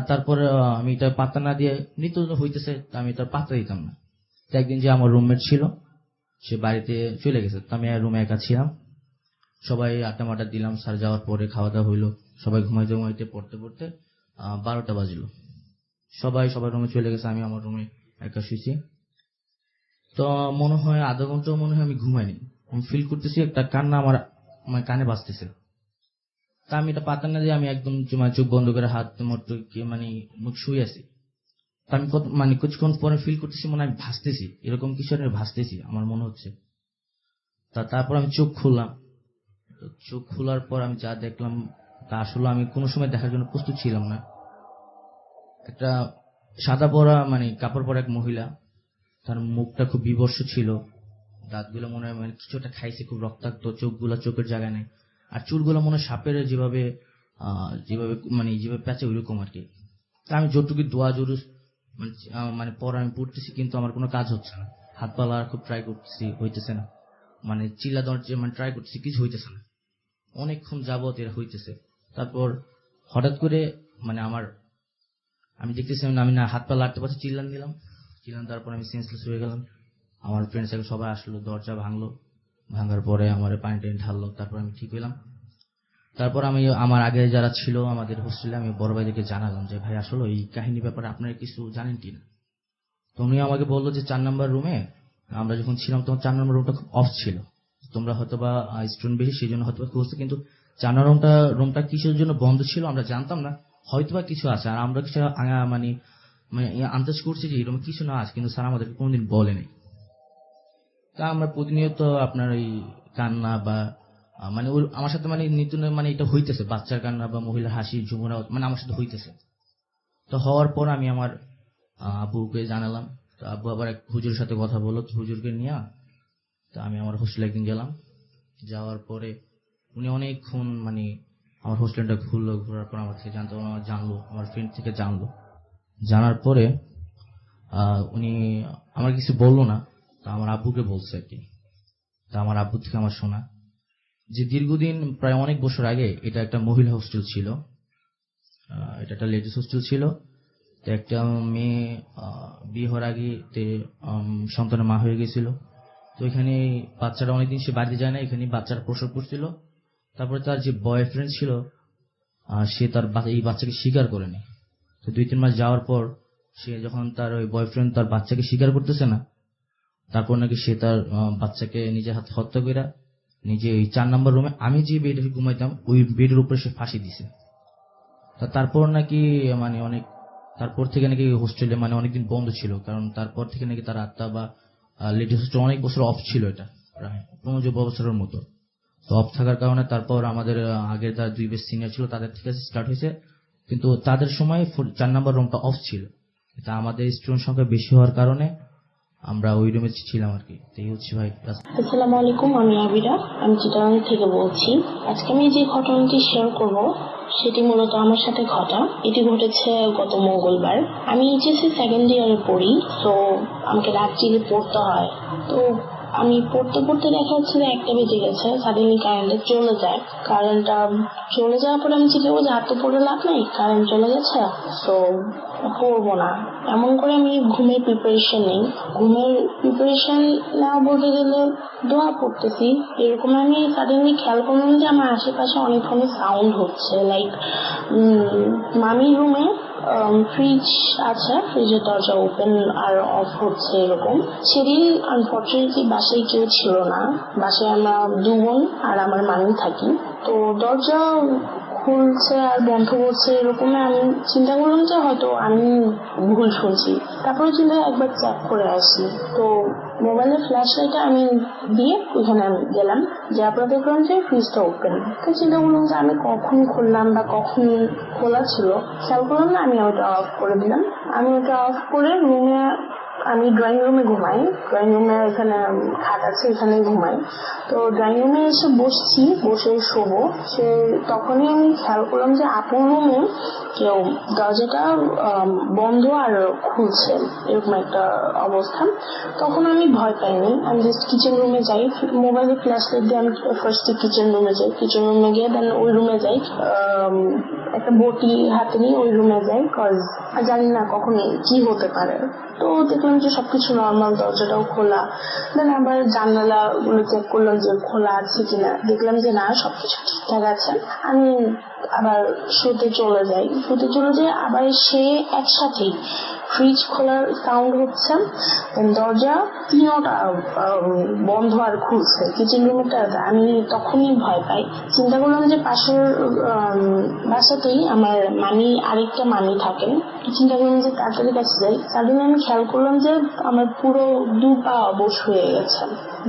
তারপরে আমি এটা পাত্তা না দিয়ে মৃত্যু হইতেছে, আমি তার পাত্তা দিতাম না। তো একদিন যে আমার রুমমেট ছিল সে বাড়িতে চলে গেছে, তো আমি রুমে একা ছিলাম। সবাই আড্ডা মাড্ডা দিলাম, স্যার যাওয়ার পরে খাওয়া দাওয়া হইলো, সবাই ঘুমাইতে পড়তে 12টা বাজলো। সবাই সবার রুমে চলে গেছে, আমি আমার রুমে একা শুয়েছি। তো মনে হয় আধা ঘন্টা মনে হয় আমি ঘুমাইনি। আমি ফিল করতেছি একটা কান্না আমার কানে বাজতেছে। তা আমি এটা পাতা না দিয়ে আমি একদম চোখ বন্ধ করে হাত মুখ শুয়ে আছি। তা আমি কিছুক্ষণ পরে ফিল করতেছি মনে হয় আমি ভাসতেছি, এরকম কিছু একটা ভাসতেছি আমার মনে হচ্ছে। তারপর আমি চোখ খুললাম। চোখ খোলার পর আমি যা দেখলাম তা আসলে আমি কোনো সময় দেখার জন্য প্রস্তুত ছিলাম না। একটা সাদা পরা কাপড় পরা এক মহিলা, তার মুখটা খুব বিবর্ষ ছিল, দাঁতগুলো মনে হয় কিছুটা খাইছে, খুব রক্তাক্ত, চোখের জায়গায় নেই। আর চুলগুলো মনে হয় সাপের যেভাবে যেভাবে প্যাঁচে ওইরকম আর কি। তা আমি যতটুকু দোয়া জরুর পর আমি পড়তেছি, কিন্তু আমার কোনো কাজ হচ্ছে না। হাত পা লাগার খুব ট্রাই করতেছি, হইতেছে না। চিল্লা দেওয়ার ট্রাই করতেছি, কিছু হইতেছে না। অনেকক্ষণ যাবত এরা হইতেছে। তারপর হঠাৎ করে আমি দেখতেছি আমি না হাত পা লাগতে পারছি, চিল্লান দিলাম। তারপর আমি সেন্সলেস হয়ে গেলাম। আমার ফ্রেন্ডস সবাই আসলো, দরজা ভাঙার পরে আমার পানি টানি ঢাললো, তারপর আমি ঠিক হইলাম। তারপর আমি আমার আগে যারা ছিল আমাদের হোস্টেলে, আমি বড় ভাইদেরকে জানালাম যে ভাই আসলে এই কাহিনীর ব্যাপারে আপনারা কিছু জানেন কিনা। তো উনি আমাকে বললো যে 4 নম্বর রুমে আমরা যখন ছিলাম তখন 4 নম্বর রুমটা খুব অফ ছিল, তোমরা হয়তোবা স্টুডেন্ট বেশি সেই জন্য হয়তোবা খুঁজতে, কিন্তু 4 নম্বর রুমটা কিসের জন্য বন্ধ ছিল আমরা জানতাম না, হয়তোবা কিছু আছে। আর আমরা কিছু আন্দাজ করছি যে এরকম কিছু না আছে, কিন্তু স্যার আমাদেরকে কোনোদিন বলেনি। তা আমরা প্রতিনিয়ত আপনার এই কান্না বা আমার সাথে নিত্য এটা হইতেছে, বাচ্চার কান্না বা মহিলার হাসি ঝুমুরা আমার সাথে হইতেছে। তো হওয়ার পর আমি আমার আব্বুকে জানালাম। তো আব্বু আবার এক হুজুরের সাথে কথা বললো, হুজুরকে নিয়ে তো আমি আমার হোস্টেলে একদিন গেলাম। যাওয়ার পরে উনি অনেকক্ষণ আমার হোস্টেলটা ঘোরার পর আমার থেকে জানলো, আমার ফ্রেন্ড থেকে জানার পরে উনি আমার কিছু বললো না, তা আমার আব্বুকে বলছে আর কি। তা আমার আব্বু থেকে আমার শোনা যে দীর্ঘদিন প্রায় অনেক বছর আগে এটা একটা মহিলা হোস্টেল ছিল, এটা একটা লেডিস হোস্টেল ছিল। তো একটা মেয়ে বিয়ে হওয়ার আগে সন্তানের মা হয়ে গেছিল। তো এখানে বাচ্চারা অনেকদিন সে বাড়িতে যায় না, এখানে বাচ্চারা প্রসব করছিল। তারপরে তার যে বয়ফ্রেন্ড ছিল সে এই বাচ্চাকে স্বীকার করেনি। তো 2-3 মাস যাওয়ার পর সে যখন তার ওই বয়ফ্রেন্ড তার বাচ্চাকে স্বীকার করতেছে না, তারপর নাকি সে তার বাচ্চাকে নিজে হাতে হত্যা করে নিজে ওই 4 নম্বর রুমে আমি যে বেডে ঘুমাইতাম ওই বেডের উপরে সে ফাঁসি দিছে। তারপর নাকি তারপর থেকে নাকি হোস্টেলে অনেকদিন বন্ধ ছিল, কারণ তারপর থেকে নাকি তার আত্মা বা লেডিস হোস্টেল অনেক বছর অফ ছিল, এটা প্রায় 15 বছরের মতো। তো অফ থাকার কারণে তারপর আমাদের আগের যারা 2 বেশ সিনিয়র ছিল তাদের থেকে স্টার্ট হয়েছে, কিন্তু তাদের সময় 4 নম্বর রুমটা অফ ছিল। এটা আমাদের স্টুডেন্ট সংখ্যা বেশি হওয়ার কারণে আমরা ওই রুমে ছিলাম আর কি। এই হচ্ছে ভাই।
আসসালামু আলাইকুম, আমি আবিরা, আমি চিটাগাং থেকে বলছি। আজকে আমি যে ঘটনাটি শেয়ার করব সেটি মূলত আমার সাথে ঘটা। এটি ঘটেছে গত মঙ্গলবার। আমি এইচএসসি সেকেন্ড ইয়ারে পড়ি, তো আমাকে রাত্রিরে পড়তে হয়। তো আমি পড়তে দেখা যাচ্ছে যে 1টা বেজে গেছে, সাডেনলি কারেন্টটা চলে যায়। কারেন্টটা চলে যাওয়ার পরে আমি চিন্তা করছি আর তো পড়ে লাভ নেই, কারেন্ট চলে গেছে, তো পড়বো না। এমন করে আমি ঘুমের প্রিপারেশন নেওয়া বলতে গেলে দোয়া পড়তেছি। এরকম আমি সাডেনলি খেয়াল করলাম যে আমার আশেপাশে অনেকক্ষণ সাউন্ড হচ্ছে, লাইক মামির রুমে ফ্রিজ আছে, ফ্রিজের দরজা ওপেন আর অফ হচ্ছে এরকম। সেদিন আনফর্চুনেটলি বাসায় কেউ ছিল না, বাসায় আমরা 2 বোন আর আমার মামি থাকি। তো দরজা খুলছে আর বন্ধ করছে এরকম, আমি চিন্তা করলাম যে হয়তো আমি ভুল শুনছি। তারপরে চিন্তা একবার চেক করে আসি। তো মোবাইলের ফ্ল্যাশ লাইটটা আমি দিয়ে ওইখানে আমি গেলাম, যার পরে দেখলাম যে ফ্রিজটা ওপেন। তো চিন্তা করলাম যে আমি কখন খুললাম বা কখন খোলা ছিল খেয়াল করলাম না, আমি ওটা অফ করে দিলাম। আমি ওটা অফ করে রুমে আমি ড্রয়িং রুমে ঘুমাই, ড্রয়িং রুমে এখানে খাট আছে, এখানে ঘুমাই। তো ড্রয়িং রুমে এসে বসে শোবো, তখনই আমি খেয়াল করলাম যে আপুর রুমে কেউ দরজাটা বন্ধ আর খুলছে, এরকম একটা অবস্থা। তখন আমি ভয় পাইনি, আমি জাস্ট কিচেন রুমে যাই, মোবাইলে ফ্ল্যাশ লাইট দিয়ে আমি ফার্স্টে কিচেন রুমে যাই, কিচেন রুমে গিয়ে দেন ওই রুমে যাই, একটা বটি হাতে নিয়ে ওই রুমে যাই, কজ জানি না কখন কি হতে পারে। তো দেখলাম যে সবকিছু নর্মাল, দরজাটাও খোলা। দেন আবার জানালা গুলো চেক করলাম যে খোলা আছে কিনা, দেখলাম যে না, সবকিছু ঠিকঠাক আছে। আমি আবার শুতে চলে যাই, আবার সে একসাথেই ফ্রিজ খোলার সাউন্ড হচ্ছে, দরজা তিনটা বন্ধ আর খুলছে, কিচেন রুমটা। আমি তখনই ভয় পাই, চিন্তা করলাম যে পাশের বাসাতেই আমার আরেকটা মামি থাকেন, চিন্তা করলাম যে তাড়াতাড়ি কাছে যাই। সাডেনলি আমি খেয়াল করলাম যে আমার পুরো 2 পা অবশ হয়ে গেছে।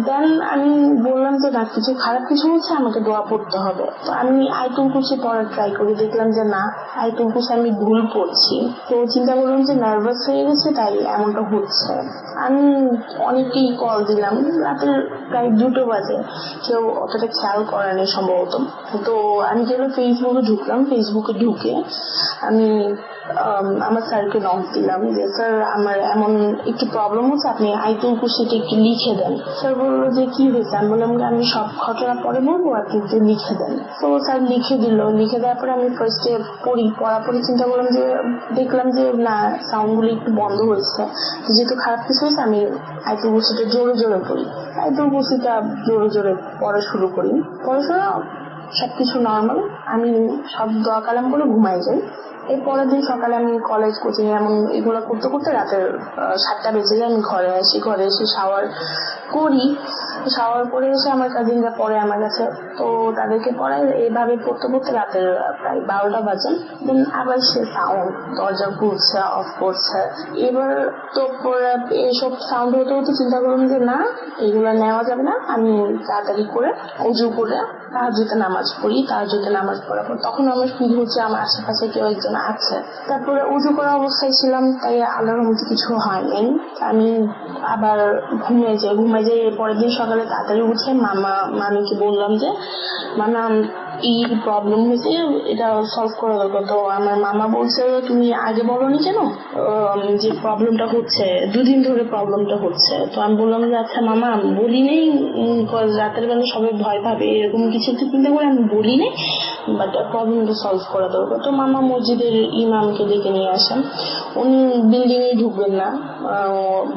দেন আমি বললাম যে না, কিছু খারাপ কিছু হচ্ছে, আমাকে দোয়া পড়তে হবে। তো আমি আয়াতুল কুরসি পড়ার ট্রাই করি, দেখলাম যে না, আয়াতুল কুরসি আমি ভুল পড়ছি। তো চিন্তা করলাম যে নার্ভাস হয়ে গেছে, তাই এমনটা হচ্ছে। আমি অনেককেই কল দিলাম, রাতের প্রায় 2টো বাজে, কেউ অতটা খেয়াল করেনি সম্ভবত। তো আমি যেগুলো ফেসবুকে ঢুকে আমি আমার স্যারকে নক দিলাম যে স্যার আমার এমন একটু প্রবলেম হচ্ছে, আপনি আয়াতুল কুরসিটা একটু লিখে দেন। স্যার বললো যে কি হয়েছে, আমি বললাম যে আমি সব ঘটনা পরে বলবো, আপনি একটু লিখে দেন। তো স্যার লিখে দিল, লিখে দেওয়ার পরে আমি ফার্স্টে পড়াপড়ি চিন্তা করলাম যে, দেখলাম যে না, সাউন্ড গুলো একটু বন্ধ হয়েছে, যেহেতু খারাপ কিছু হয়েছে আমি আয়াতুল কুরসিটা জোরে পড়ি, আয়াতুল কুরসিটা জোরে পড়া শুরু করি। পড়াশোনা সবকিছু নর্মাল, আমি সব দোয়া কালাম করে ঘুমাই যাই। এর পরের দিন সকালে আমি কলেজ, কোচিং এমন এগুলো করতে করতে রাতের 7টা বেজে যায়। আমি ঘরে এসে শাওয়ার করি, শাওয়ার করে এসে আমার কাজিনরা পড়ে আমার কাছে, তো তাদেরকে পড়াই। এইভাবে পড়তে রাতের প্রায় 12টা বাজে। দেন আবার সে সাউন্ড, দরজা খুলছে, অফ করছে। এবার তো এইসব সাউন্ড হতে চিন্তা করলাম যে না, এগুলো নেওয়া যাবে না। আমি তাড়াতাড়ি করে উজু করে তাহাজ্জুদে নামাজ পড়ি। তাহাজ্জুদে নামাজ পড়ার পর তখন আমার ফিল হচ্ছে আমার আশেপাশে কেউ একজন আছে। তারপরে উজু করা অবস্থায় ছিলাম, তাই আল্লাহর রহমতে কিছু হয়নি। আমি আবার ঘুমিয়ে যাই। পরের দিন সকালে তাড়াতাড়ি উঠে মামিকে বললাম যে মামা এই প্রবলেম হয়েছে, এটা সলভ করা দরকার। তো আমার মামা বলছে তুমি আগে বলোনি কেন যে প্রবলেমটা হচ্ছে, 2 দিন ধরে প্রবলেমটা হচ্ছে। তো আমি বললাম যে আচ্ছা মামা, বলি নেই, রাতের বেলা সবাই ভয় পাবে এরকম কিছু একটা চিন্তা করে আমি বলি নেই, বাট প্রবলেমটা সলভ করা দরকার। তো মামা মসজিদের ইমামকে ডেকে নিয়ে আসেন। উনি বিল্ডিং এ ঢুকবেন না,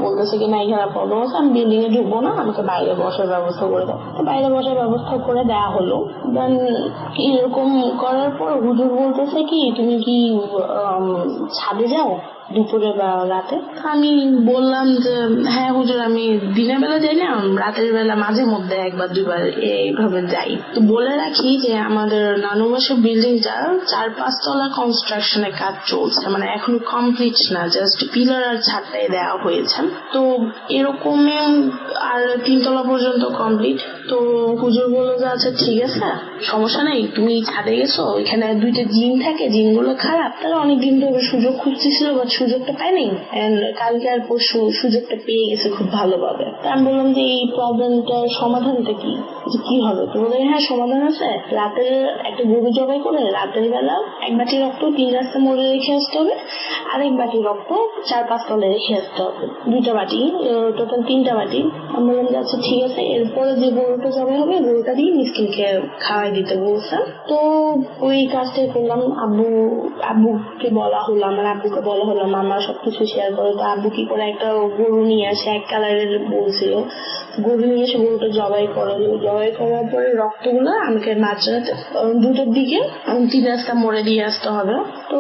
বলতেছে কি না এখানে প্রবলেম আছে, আমি বিল্ডিং এ ঢুকবো না, আমাকে বাইরে বসার ব্যবস্থা করে দাও। তো বাইরে বসার ব্যবস্থা করে দেওয়া হলো। দেন এরকম করার পর হুজুর বলতেছে কি তুমি কি ছাদে যাও দুপুরে বা রাতে? আমি বললাম যে হ্যাঁ হুজুর, আমি দিনের বেলা যাই না, রাতের বেলা মাঝে মধ্যে 1 বা 2 বার এইভাবে যাই। তো বলে রাখি যে আমাদের নানু বাসার বিল্ডিংটা 4-5 তলা কনস্ট্রাকশনের কাজ চলছে, মানে এখন কমপ্লিট না, জাস্ট পিলার আর ছাদটাই দেওয়া হয়েছে। তো এরকম আর 3 তলা পর্যন্ত কমপ্লিট। তো হুজুর বললো যে আচ্ছা ঠিক আছে, সমস্যা নেই, তুমি ছাদে গেছো, এখানে 2টা জিন থাকে, জিনগুলো খারাপ, তারা অনেকদিন ধরে সুযোগ খুঁজতেছিল বাট সুযোগটা পায়নি, কালকে আর পরশু সুযোগটা পেয়ে গেছে খুব ভালোভাবে। আমি বললাম যে এই প্রবলেমটার সমাধানটা কি হবে? তো বলে হ্যাঁ সমাধান আছে, রাতের একটা গরু জবাই করে রাতের বেলা 1 বাটি রক্ত 3 রাস্তা মোড়ে রেখে আসতে হবে, আর 1 বাটি রক্ত 4-5 তলে রেখে আসতে হবে, 2টা বাটি, টোটাল 3টা বাটি। আমি বললাম যে আচ্ছা ঠিক আছে, এরপরে যে গরুটা জবাই হবে গরুটা দিয়ে মিসকিনকে খাওয়াই দিতে বলছে। তো ওই কাজটাই করলাম। আব্বুকে বলা হলো, আমার আব্বুকে বলা হলো মামা সবকিছু শেয়ার করে। তো আব্বু কি করে একটা গরু নিয়ে আসে, 1 কালারের বলছিল, গরু নিয়ে এসে গরুটা জবাই করার পরে রক্তগুলো আমাকে মাঝরাতে 2টার দিকে 3 রাস্তা মোড়ে দিয়ে আসতে হবে। তো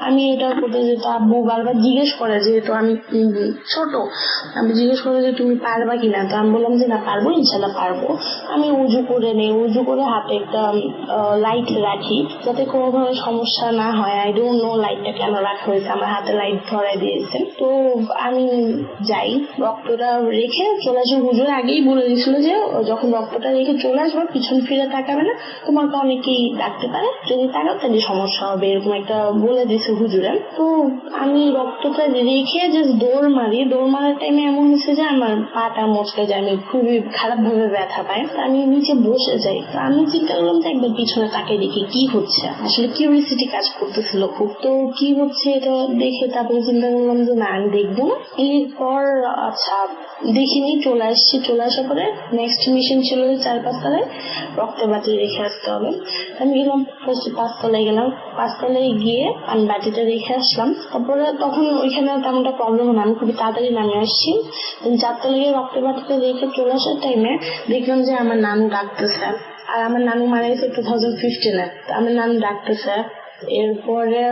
আমি এটা করতে যেতে আব্বু বারবার জিজ্ঞেস করে, যেহেতু আমি ছোট, আমি জিজ্ঞেস করে যে তুমি পারবা কিনা। তো আমি বললাম যে না পারবো, ইনশাল্লাহ পারবো। আমি উজু করে হাতে একটা লাইট রাখি যাতে কোনো ধরনের সমস্যা না হয়। আই ডোন্ট নো লাইটটা কেন রাখা হয়েছে, আমার হাতে লাইট ধরাই দিয়েছে। তো আমি যাই, রক্তটা রেখে চলে আসি হুজুর হুজুর আগেই বলে দিয়েছিল যে যখন রক্তটা রেখে চলে আসবে পিছন ফিরে তাকাবে না, তোমাকে অনেকেই ডাকতে পারে, যদি তাকাও তাহলে সমস্যা হবে, এরকম একটা বলে দিয়েছে হুজুরে। তো আমি রক্তটা রেখে জাস্ট দৌড় মারার টাইমে এমন হয়েছে যে আমার পাটা মচকে যায়, আমি খুবই খারাপ ভাবে ব্যথা পাই, আমি নিচে বসে যাই। তো আমি চিন্তা করলাম যে একবার পিছনে তাকিয়ে দেখি কি হচ্ছে, আসলে কিউরিয়াসিটি কাজ করতেছিল খুব, তো কি হচ্ছে এটা দেখে তারপরে চিন্তা করলাম যে না আমি দেখবো না। এরপর আচ্ছা দেখিনি, চলে আসার পরে নেক্সট মিশন ছিল 4-5 তলায় রক্তের বাটি রেখে আসতে হবে। আমি গেলাম ফার্স্টে 5 তলায় গেলাম, 5 তলায় গিয়ে আমি বাটিটা রেখে আসলাম। তারপরে তখন ওইখানে তেমনটা প্রবলেম না, আমি খুবই তাড়াতাড়ি নামে আসছি। 4 তলায় গিয়ে রক্তের বাটিটা রেখে চলে আসার টাইমে দেখলাম যে আমার নানু ডাকতেছে, আর আমার নানু মারা গেছে 2015-এ। আমার নানু ডাকতেছে। এরপরে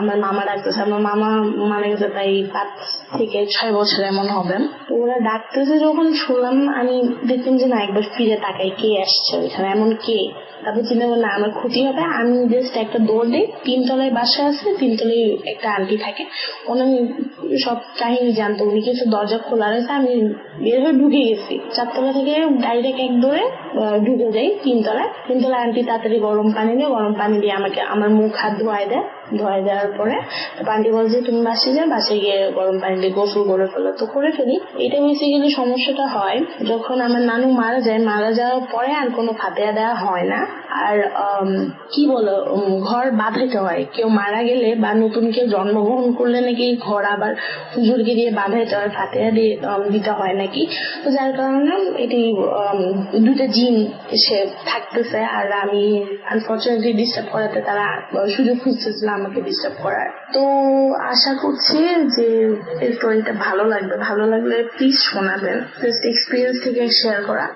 আমার মামা ডাকতেছে, আমার মামা মারা গেছে তাই 5 থেকে 6 বছর এমন হবে। তো ওরা ডাকতেছে যখন শুনলাম, আমি দেখলাম যে না একবার ফিরে তাকাই কে আসছে ওইখানে, এমন কে। তারপর চিন্তা করলাম আমার ক্ষতি হবে, আমি জাস্ট একটা দৌড় দিই। 3 তলায় বাসা আছে, 3 তলায় একটা আন্টি থাকে, উনি সব কাহিনী জানতো, উনি কিছু দরজা খোলা রয়েছে, আমি বের হয়ে ঢুকে গেছি। 4 তলা থেকে ডাইরেক্ট এক দৌড়ে ঢুকে যাই 3 তলায়। 3 তলায় আন্টি তাড়াতাড়ি গরম পানি দিয়ে আমাকে আমার মুখ হাত ধোয়াই দেওয়ার পরে আন্টি বলছে তুমি বাসায় গিয়ে গরম পানি দিয়ে গোসল করে ফেলো। তো করে ফেলি। এটা বেসিক্যালি সমস্যাটা হয় যখন আমার নানু মারা যাওয়ার পরে আর কোনো ফাতেহা দেওয়া হয় না, আর কি বলো ঘর বাঁধাইতে হয়। কেউ মারা গেলে বা নতুন কেউ জন্মগ্রহণ করলে নাকি ঘর আবার হুজুরকে দিয়ে বাঁধাইতে হয়, ফাতেহা দিয়ে দিতে হয় নাকি। তো যার কারণে এটি দুইটা জিন এসে থাকতেছে, আর আমি আনফরচুনেটলি ডিস্টার্ব করাতে তারা সুযোগ খুঁজতেছিল আমাকে ডিস্টার্ব করার। তো আশা করছি যে এই স্টোরিটা ভালো লাগলে প্লিজ শোনাবেন, জাস্ট এক্সপিরিয়েন্স থেকে শেয়ার করা।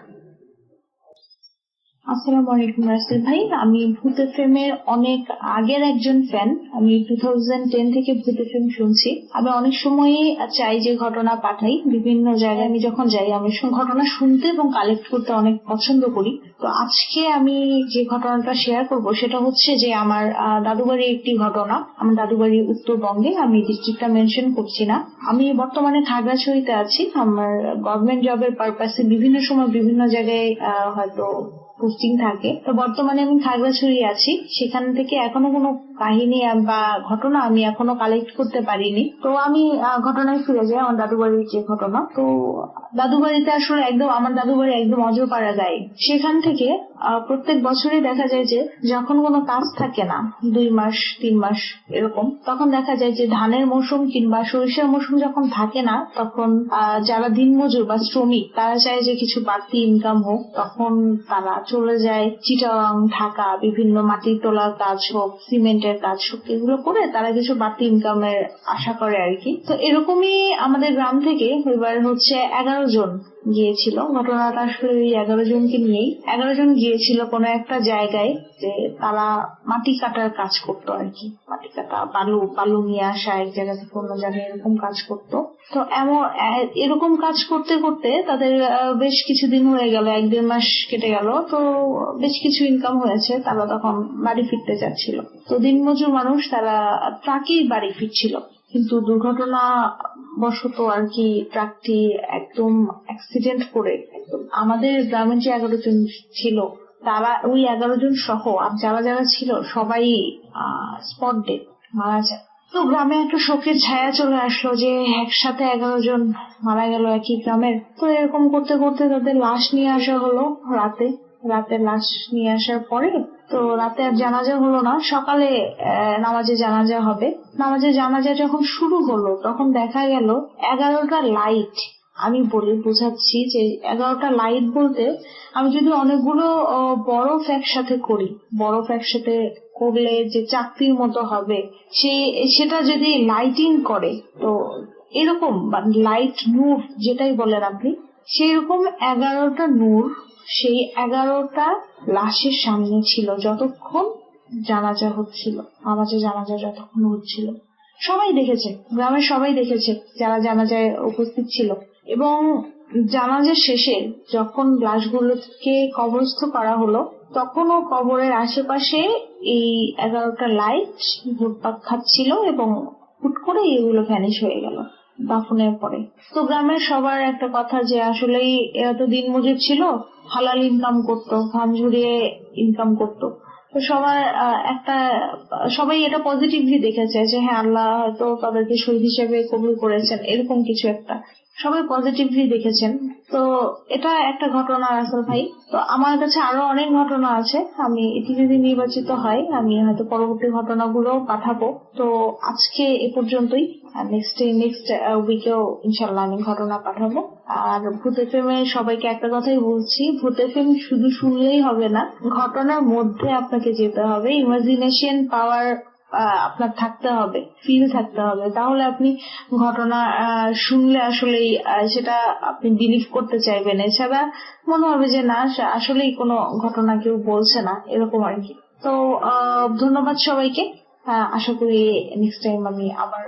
আসসালামু আলাইকুম রাসেল ভাই, আমি ভূত এফএমের অনেক আগের একজন ফ্যান। আমি 2010 থেকে ভূত এফএম শুনছি। আমি অনেক সময়ই চাই যে ঘটনা পাঠাই বিভিন্ন জায়গায়। আমি যখন যাই আমি ঘটনা শুনতে এবং কালেক্ট করতে অনেক পছন্দ করি। তো আজকে আমি যে ঘটনাটা শেয়ার করব সেটা হচ্ছে যে আমার দাদুবাড়ির একটি ঘটনা। আমার দাদুবাড়ি উত্তরবঙ্গে, আমি ডিস্ট্রিক্টটা মেনশন করছি না। আমি বর্তমানে খাগড়াছড়িতে আছি। আমার গভর্নমেন্ট জবের পারপাসে বিভিন্ন সময় বিভিন্ন জায়গায় হয়তো পোস্টিং থাকে। তো বর্তমানে আমি খাগড়াছড়ি আছি। সেখান থেকে এখনো কোনো কাহিনী বা ঘটনা আমি এখনো কালেক্ট করতে পারিনি। তো আমি ঘটনায় ফিরে যাই, আমার দাদুবাড়ির যে ঘটনা। তো দাদুবাড়িতে আসলে আমার দাদুবাড়ি একদম অজপাড়া গায়ে। সেখান থেকে প্রত্যেক বছরই দেখা যায় যে যখন কোনো কাজ থাকে না, 2 মাস 3 মাস এরকম, তখন দেখা যায় যে ধানের মৌসুম কিংবা সরিষার মৌসুম যখন থাকে না, তখন যারা দিনমজুর বা শ্রমিক তারা চায় যে কিছু বাড়তি ইনকাম হোক, তখন তারা চলে যায় চিটাগাং, ঢাকা, বিভিন্ন মাটির তোলার কাজ হোক, সিমেন্টের কাজ হোক, এগুলো করে তারা কিছু বাড়তি ইনকামের আশা করে আর কি। তো এরকমই আমাদের গ্রাম থেকে এবার হচ্ছে 11 জন গিয়েছিল। ঘটনাটা আসলে ওই 11 জনকে নিয়েই। 11 জন গিয়েছিল কোনো একটা জায়গায়, যে তারা মাটি কাটার কাজ করতো আর কি। মাটি কাটা, বালু নিয়ে আসা এক জায়গা থেকে অন্য জায়গায়, এরকম কাজ করতো। তো এরকম কাজ করতে করতে তাদের বেশ কিছুদিন হয়ে গেল, 1-1.5 মাস কেটে গেল। তো বেশ কিছু ইনকাম হয়েছে, তারা তখন বাড়ি ফিরতে যাচ্ছিল। তো দিনমজুর মানুষ, তারা ট্রাকেই বাড়ি ফিরছিল, কিন্তু দুর্ঘটনা বশত আর কি ট্রাকটি একদম অ্যাক্সিডেন্ট করে আমাদের গ্রামের যে 11 জন ছিল তারা, ওই 11 জন সহ আর যারা যারা ছিল সবাই স্পট ডেথ, মারা যায়। তো গ্রামে একটা শোকের ছায়া চলে আসলো যে একসাথে 11 জন মারা গেল একই গ্রামের। তো এরকম করতে করতে তাদের লাশ নিয়ে আসা হলো রাতে লাশ নিয়ে আসার পরে, তো রাতে আর জানাজা হলো না, সকালে নামাজে জানাজা হবে। নামাজে জানাজা যখন শুরু হলো তখন দেখা গেল 11টা লাইট। আমি বোঝাচ্ছি যে 11টা লাইট বলতে, আমি যদি অনেকগুলো বরফ একসাথে করি, বরফ একসাথে করলে যে চাকতির মতো হবে, সেটা যদি লাইটিং করে, তো এরকম লাইট নূর যেটাই বলেন আপনি, সেই রকম 11টা নূর সেই 11টা লাশের সামনে ছিল যতক্ষণ জানাজা হচ্ছিল, আমাদের জানাজা যতক্ষণ হচ্ছিল। সবাই দেখেছে, গ্রামের সবাই দেখেছে যারা জানাজায় উপস্থিত ছিল। এবং জানাজার শেষে যখন লাশগুলোকে কবরস্থ করা হলো, তখনও কবরের আশেপাশে এই 11টা লাইট ঘুরপাক খাচ্ছিল এবং হুট করে এগুলো ভ্যানিশ হয়ে গেল। দাফনের পরে। তো গ্রামের সবার একটা কথা যে আসলেই এরা তো দিনমজুর ছিল, হালাল ইনকাম করতো, ঘাম ঝরিয়ে ইনকাম করতো। তো সবাই এটা পজিটিভলি দেখেছে যে হ্যাঁ আল্লাহ হয়তো তাদেরকে শহীদ হিসেবে কবুল করেছেন, এরকম কিছু একটা সবাই পজিটিভলি দেখেছেন। তো এটা একটা ঘটনা রাসেল ভাই। তো আমার কাছে আরো অনেক ঘটনা আছে, আমি এটি যদি নির্বাচিত হয় আমি হয়তো পরবর্তী ঘটনাগুলো পাঠাবো। তো আজকে এ পর্যন্তই, নেক্সট উইকেও ইনশাল্লাহ আমি ঘটনা পাঠাবো। আর ভূত এফএম এর সবাইকে একটা কথাই বলছি, ভূত এফএম শুধু শুনলেই হবে না, ঘটনার মধ্যে আপনাকে যেতে হবে, ইমাজিনেশন পাওয়ার আপনার থাকতে হবে, ফিল থাকতে হবে, তাহলে আপনি ঘটনা শুনলে আসলেই সেটা আপনি বিলিভ করতে চাইবেন। এছাড়া মনে হবে যে না আসলেই কোনো ঘটনা কেউ বলছে না, এরকম আর কি। তো ধন্যবাদ সবাইকে। আশা করি নেক্সট টাইম আমি আবার